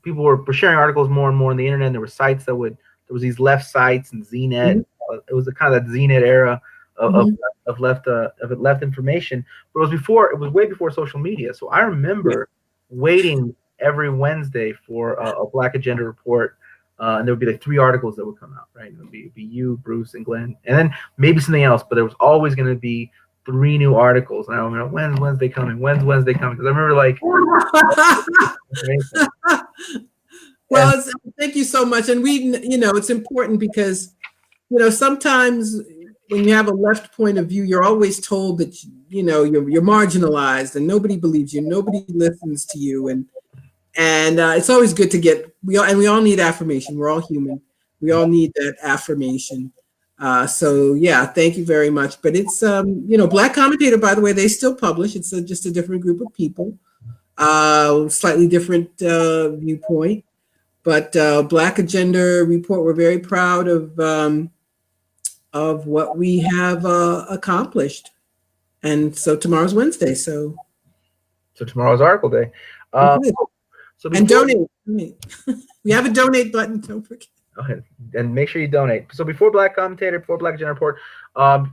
people were sharing articles more and more on the internet. And there were sites there was these left sites and ZNet. Mm-hmm. It was the kind of that ZNet era of left information, but it was way before social media. So I remember waiting every Wednesday for a Black Agenda Report, and there would be like 3 articles that would come out, right? It would be you, Bruce, and Glenn, and then maybe something else, but there was always going to be 3 new articles. And I remember, when's Wednesday coming? When's Wednesday coming? Because I remember like. Well, thank you so much, and it's important because sometimes when you have a left point of view, you're always told that you're marginalized and nobody believes you, nobody listens to you, and it's always good to get we all need affirmation. We're all human. We all need that affirmation. So yeah, thank you very much. But it's Black Commentator, by the way, they still publish. It's just a different group of people, slightly different viewpoint. But Black Agenda Report, we're very proud of what we have accomplished. And so tomorrow's Wednesday. So tomorrow's article day. And donate. We have a donate button. Don't forget. Okay. And make sure you donate. So before Black Commentator, before Black Agenda Report,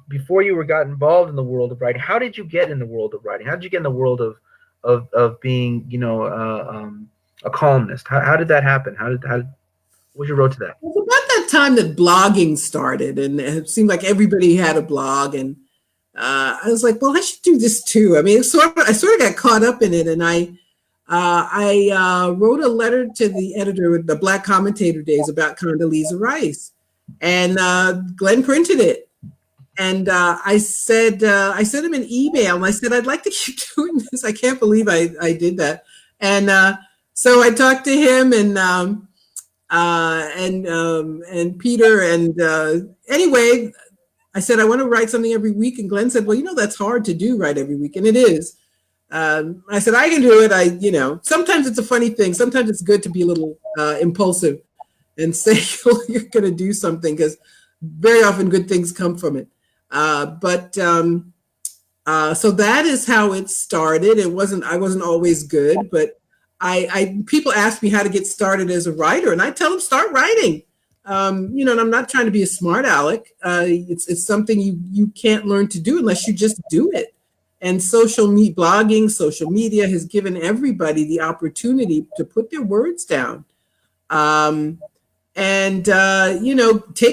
before you got involved in the world of writing, how did you get in the world of writing? How did you get in the world of being, a columnist? How did that happen? What was your road to that? It was about that time that blogging started, and it seemed like everybody had a blog, and I was like, well, I should do this too. I mean, I sort of got caught up in it, and I wrote a letter to the editor of the Black Commentator days about Condoleezza Rice, and Glenn printed it. And I sent him an email, and I said, I'd like to keep doing this. I can't believe I did that. And so I talked to him and Peter, and anyway, I said, I want to write something every week. And Glenn said, well, that's hard to do, write every week. And it is. I said, I can do it. Sometimes it's a funny thing. Sometimes it's good to be a little impulsive and say you're going to do something, because very often good things come from it. So that is how it started. I wasn't always good, but people ask me how to get started as a writer, and I tell them start writing. And I'm not trying to be a smart aleck. It's something you can't learn to do unless you just do it. And blogging, social media has given everybody the opportunity to put their words down. Take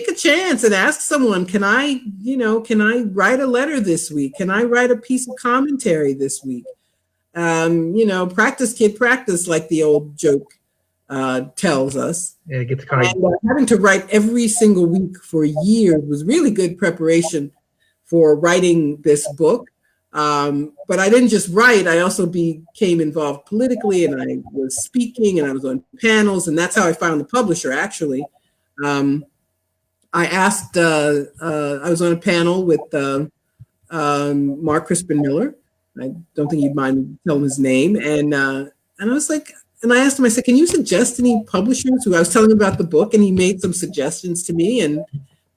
a chance and ask someone, can I write a letter this week? Can I write a piece of commentary this week? Practice, kid, practice, like the old joke tells us. Yeah, it gets kind of having to write every single week for years was really good preparation for writing this book. But I didn't just write, I also became involved politically, and I was speaking and I was on panels, and that's how I found the publisher, actually. I was on a panel with Mark Crispin Miller. I don't think he'd mind me telling his name. And I was like, and I asked him, I said, can you suggest any publishers who I was telling him about the book? And he made some suggestions to me, and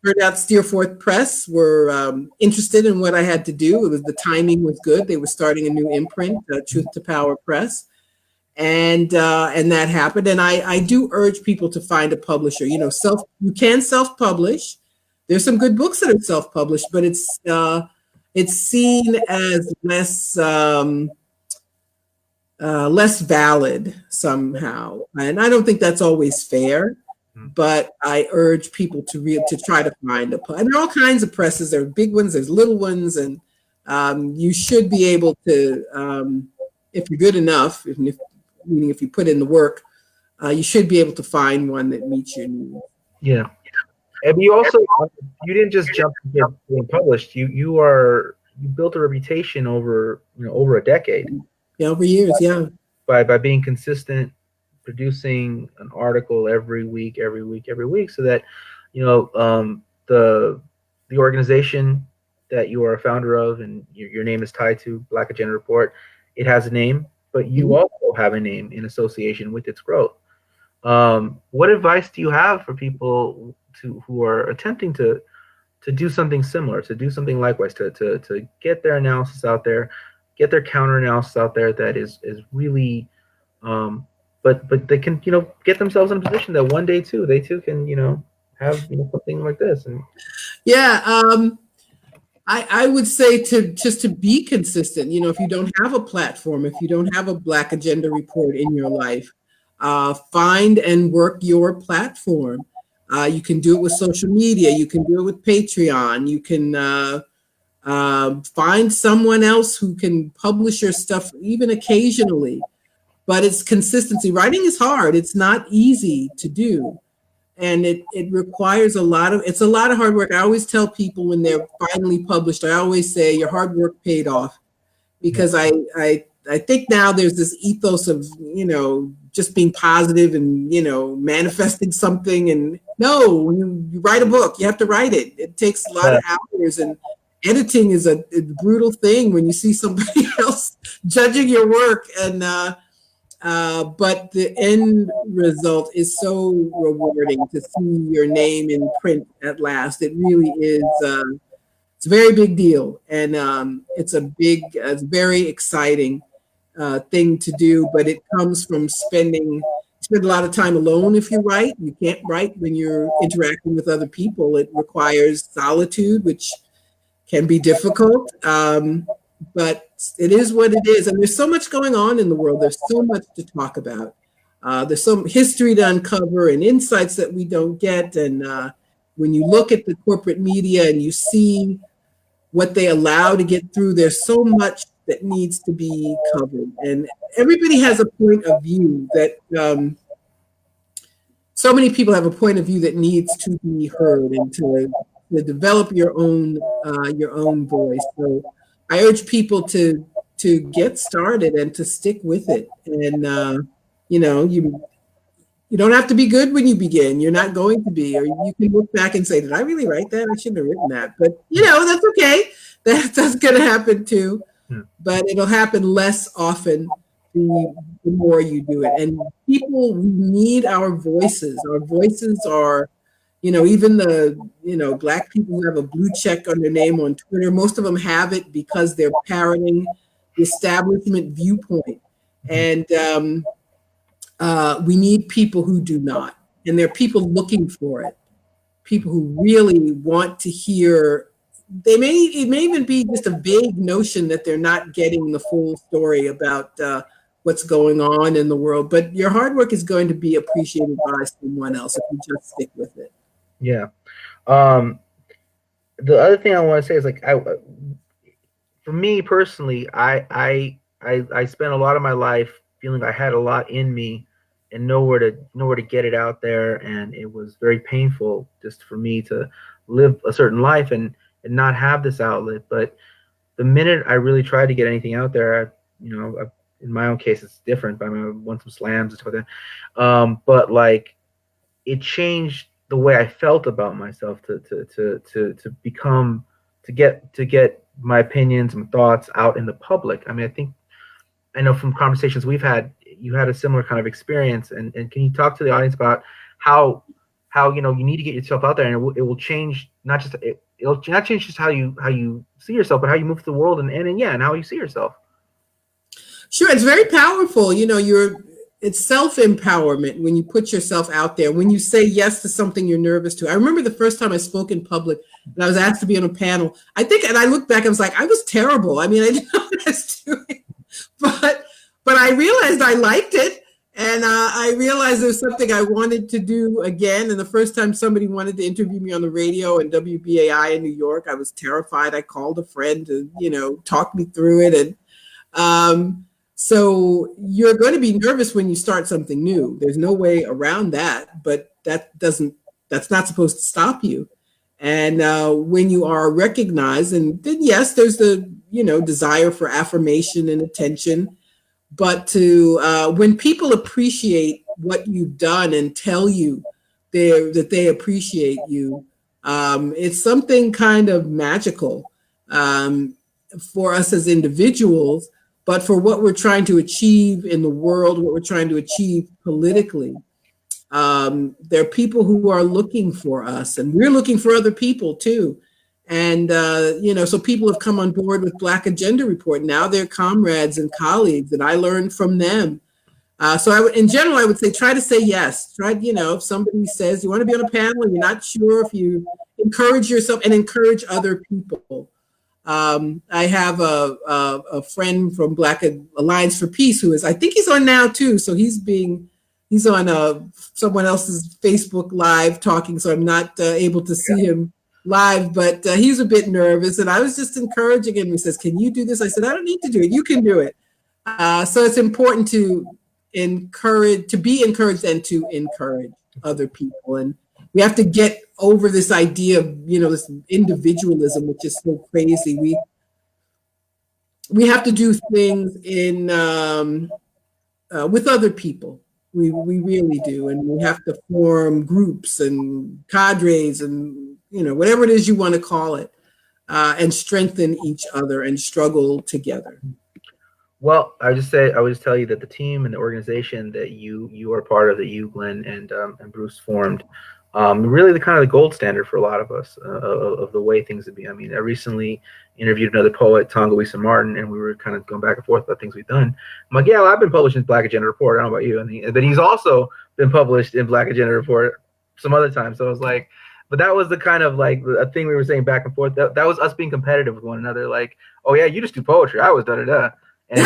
turned out Steerforth Press were interested in what I had to do. The timing was good. They were starting a new imprint, Truth to Power Press. And that happened. And I do urge people to find a publisher. You can self-publish. There's some good books that are self-published, but it's seen as less valid somehow. And I don't think that's always fair. But I urge people to try to find and there are all kinds of presses. There are big ones, there's little ones, and you should be able to, if you're good enough, meaning if you put in the work, you should be able to find one that meets your needs. Yeah, and you didn't just jump into being published. You built a reputation over a decade. Yeah, over years. Yeah, by being consistent, producing an article every week, so that the organization that you are a founder of and your name is tied to Black Agenda Report, it has a name, but you also have a name in association with its growth. What advice do you have for people who are attempting to do something similar, to do something likewise, to get their analysis out there, get their counter analysis out there that is really but they can get themselves in a position that one day they too can have something like this. And I would say to be consistent. If you don't have a platform, if you don't have a Black Agenda Report in your life, find and work your platform. You can do it with social media, you can do it with Patreon, you can find someone else who can publish your stuff even occasionally. But it's consistency. Writing is hard. It's not easy to do. And it requires a lot of hard work. I always tell people when they're finally published, I always say your hard work paid off. Because I think now there's this ethos of, just being positive and, manifesting something. And no, when you write a book, you have to write it. It takes a lot of hours, and editing is a brutal thing when you see somebody else judging your work. And but the end result is so rewarding to see your name in print at last. It really is. It's a very big deal, and it's a very exciting thing to do. But it comes from spend a lot of time alone. If you write, you can't write when you're interacting with other people. It requires solitude, which can be difficult. But it is what it is. And there's so much going on in the world. There's so much to talk about. There's some history to uncover and insights that we don't get. And when you look at the corporate media and you see what they allow to get through, there's so much that needs to be covered. And everybody has a point of view that so many people have a point of view that needs to be heard and to develop your own voice. So I urge people to get started and to stick with it. And you don't have to be good when you begin. You're not going to be, or you can look back and say, "Did I really write that? I shouldn't have written that." But that's okay. That's going to happen too. Yeah. But it'll happen less often the more you do it. And people need our voices. Our voices are, even the, Black people who have a blue check on their name on Twitter, most of them have it because they're parroting the establishment viewpoint. And we need people who do not. And there are people looking for it, people who really want to hear. It may even be just a vague notion that they're not getting the full story about what's going on in the world. But your hard work is going to be appreciated by someone else if you just stick with it. Yeah. The other thing I want to say is like, for me personally, I spent a lot of my life feeling I had a lot in me and nowhere to get it out there, and it was very painful just for me to live a certain life and not have this outlet. But the minute I really tried to get anything out there, in my own case it's different. I won some slams and stuff like that, but like it changed the way I felt about myself to get my opinions and thoughts out in the public. I mean, I know from conversations we've had, you had a similar kind of experience, and can you talk to the audience about how you need to get yourself out there, and it will change it'll not change just how you see yourself, but how you move through the world and how you see yourself. Sure, it's very powerful. It's self-empowerment when you put yourself out there, when you say yes to something you're nervous to. I remember the first time I spoke in public and I was asked to be on a panel. And I look back, I was like, I was terrible. I mean, I didn't know what I was doing, but I realized I liked it. And I realized there was something I wanted to do again. And the first time somebody wanted to interview me on the radio in WBAI in New York, I was terrified. I called a friend to, talk me through it. And so you're going to be nervous when you start something new. There's no way around that, but that's not supposed to stop you. And when you are recognized, and then yes, there's the, desire for affirmation and attention, but when people appreciate what you've done and tell you that they appreciate you, it's something kind of magical for us as individuals. But for what we're trying to achieve in the world, what we're trying to achieve politically, there are people who are looking for us, and we're looking for other people too. And, so people have come on board with Black Agenda Report. Now they're comrades and colleagues, and I learned from them. In general, I would say, try to say yes. Try, if somebody says you want to be on a panel and you're not sure, if you encourage yourself and encourage other people. I have a friend from Black Alliance for Peace I think he's on now too. So he's on someone else's Facebook Live talking. So I'm not able to see him live, but he's a bit nervous. And I was just encouraging him. He says, "Can you do this?" I said, "I don't need to do it. You can do it." So it's important to be encouraged and to encourage other people. And we have to get over this idea of, this individualism, which is so crazy. We have to do things with other people. We really do. And we have to form groups and cadres and, whatever it is you want to call it, and strengthen each other and struggle together. Well, I would just tell you that the team and the organization that you are part of, that you, Glenn, and Bruce formed, really the kind of the gold standard for a lot of us of the way things would be. I mean, I recently interviewed another poet, Tonga Martin, and we were kind of going back and forth about things we've done. I'm like, yeah, well, I've been published in Black Agenda Report. I don't know about you. But he's also been published in Black Agenda Report some other time. So I was like, but that was the kind of like a thing we were saying back and forth. That was us being competitive with one another. Like, oh yeah, you just do poetry. I was da-da-da. And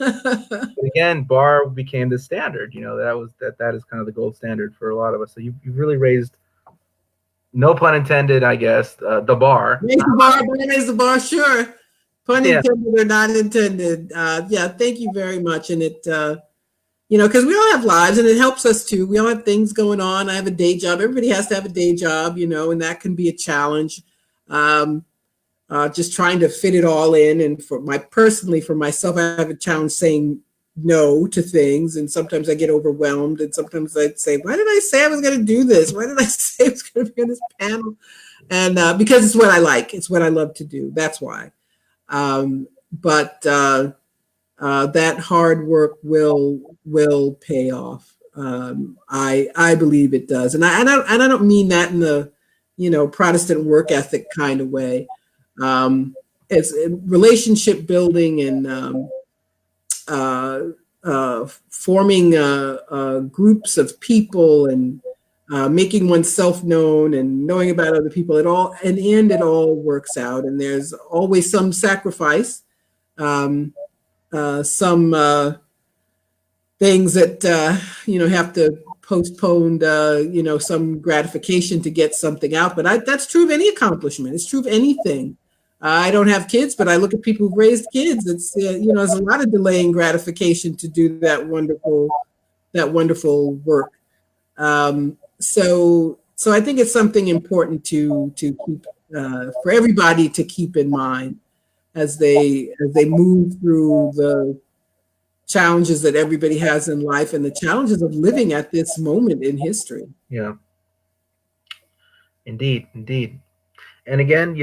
but again, bar became the standard. That is kind of the gold standard for a lot of us. So you've really raised, no pun intended, I guess, the bar. Raise the bar, sure. Pun intended or not intended. Thank you very much. And it, because we all have lives, and it helps us too. We all have things going on. I have a day job. Everybody has to have a day job, and that can be a challenge. Just trying to fit it all in. And for myself, I have a challenge saying no to things. And sometimes I get overwhelmed. And sometimes I'd say, why did I say I was going to do this? Why did I say I was going to be on this panel? And because it's what I like. It's what I love to do. That's why. But that hard work will pay off. I believe it does, and I don't mean that in the Protestant work ethic kind of way. It's relationship building and forming groups of people and making oneself known and knowing about other people. It all, in the end, it all works out, and there's always some sacrifice, some things that have to postpone some gratification to get something out. But that's true of any accomplishment. It's true of anything. I don't have kids, but I look at people who've raised kids. It's there's a lot of delaying gratification to do that wonderful work. So I think it's something important to keep for everybody to keep in mind as they move through the challenges that everybody has in life and the challenges of living at this moment in history. Yeah. Indeed. And again,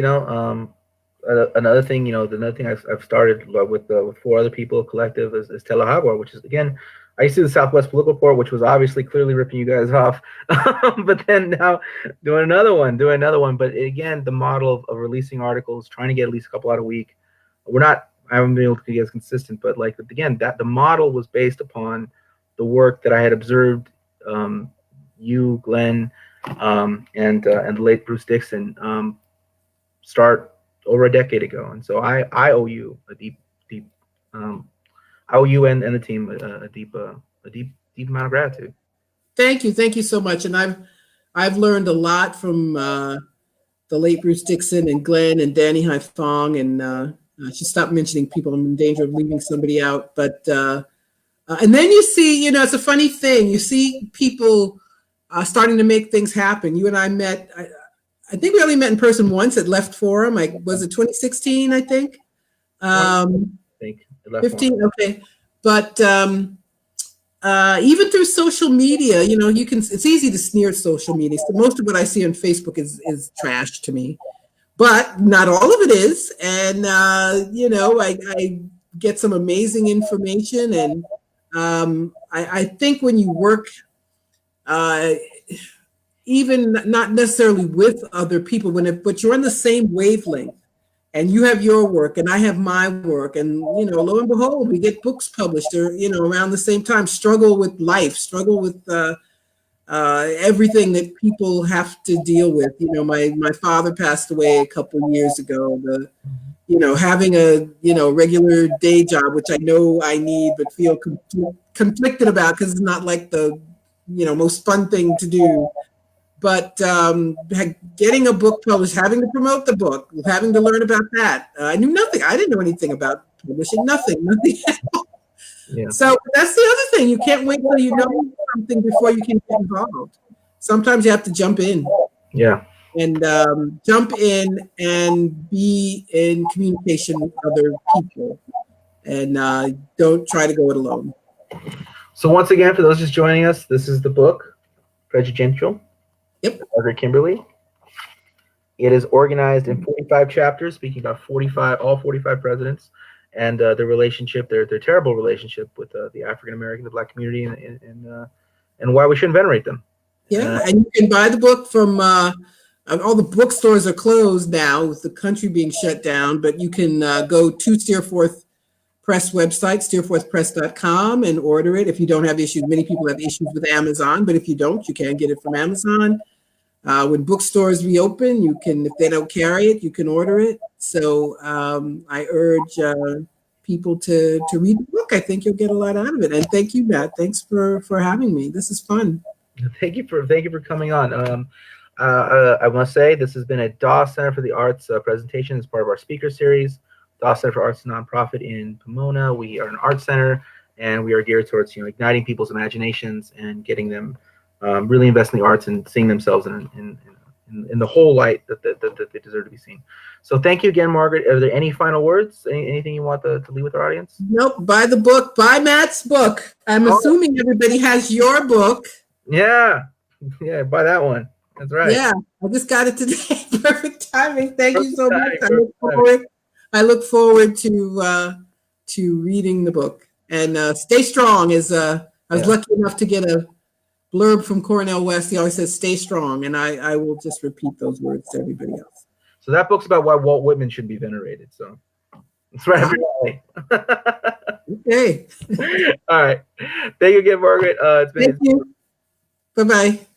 another thing, another thing I've started with 4 other people, collective, is Telehagua, which is, again, I used to do the Southwest Political Report, which was obviously clearly ripping you guys off, but then now doing another one. But again, the model of releasing articles, trying to get at least a couple out a week. I haven't been able to get as consistent, but again, that the model was based upon the work that I had observed, you, Glenn, and the late Bruce Dixon start over a decade ago, and so I owe you a deep I owe you and the team a deep amount of gratitude. Thank you so much, and I've learned a lot from the late Bruce Dixon and Glenn and Danny Haifong, and I should stop mentioning people. I'm in danger of leaving somebody out, but and then you see, it's a funny thing. You see people starting to make things happen. You and I met. I think we only met in person once at Left Forum. Was it 2016? I think. I think 15. Okay, but even through social media, you can. It's easy to sneer at social media. So most of what I see on Facebook is trash to me, but not all of it is. And I get some amazing information, and I think when you work, even not necessarily with other people, but you're on the same wavelength, and you have your work and I have my work, and lo and behold, we get books published around the same time. Struggle with life, struggle with everything that people have to deal with. My father passed away a couple of years ago. Having a regular day job, which I know I need, but feel conflicted about because it's not like the most fun thing to do. But getting a book published, having to promote the book, having to learn about that. I knew nothing. I didn't know anything about publishing, nothing at all. Yeah. So that's the other thing. You can't wait till you know something before you can get involved. Sometimes you have to jump in. Yeah. And jump in and be in communication with other people. And don't try to go it alone. So once again, for those just joining us, this is the book, Prejudential. Yep. Margaret Kimberly. It is organized in 45 chapters, speaking about all 45 presidents, and their relationship, their terrible relationship with the African American, the Black community, and why we shouldn't venerate them. Yeah, and you can buy the book from all the bookstores are closed now with the country being shut down, but you can go to Steerforth Press website, steerforthpress.com, and order it if you don't have issues. Many people have issues with Amazon, but if you don't, you can get it from Amazon. When bookstores reopen, you can, if they don't carry it, you can order it. So I urge people to read the book. I think you'll get a lot out of it. And thank you, Matt. Thanks for having me. This is fun. Thank you for coming on. I must say this has been a Dawes Center for the Arts presentation as part of our speaker series. Dawes Center for Arts, a nonprofit in Pomona. We are an arts center, and we are geared towards igniting people's imaginations and getting them really invest in the arts and seeing themselves in the whole light that they deserve to be seen. So thank you again, Margaret. Are there any final words? Anything you want to leave with our audience? Nope. Buy the book. Buy Matt's book. I'm assuming everybody has your book. Yeah. Buy that one. That's right. Yeah, I just got it today. Perfect timing. Thank you so much. I look forward to reading the book, and stay strong. I was lucky enough to get blurb from Cornell West. He always says, "Stay strong," and I will just repeat those words to everybody else. So that book's about why Walt Whitman should be venerated. So it's right up your alley. Okay. All right. Thank you again, Margaret. It's been. Thank you. Bye-bye.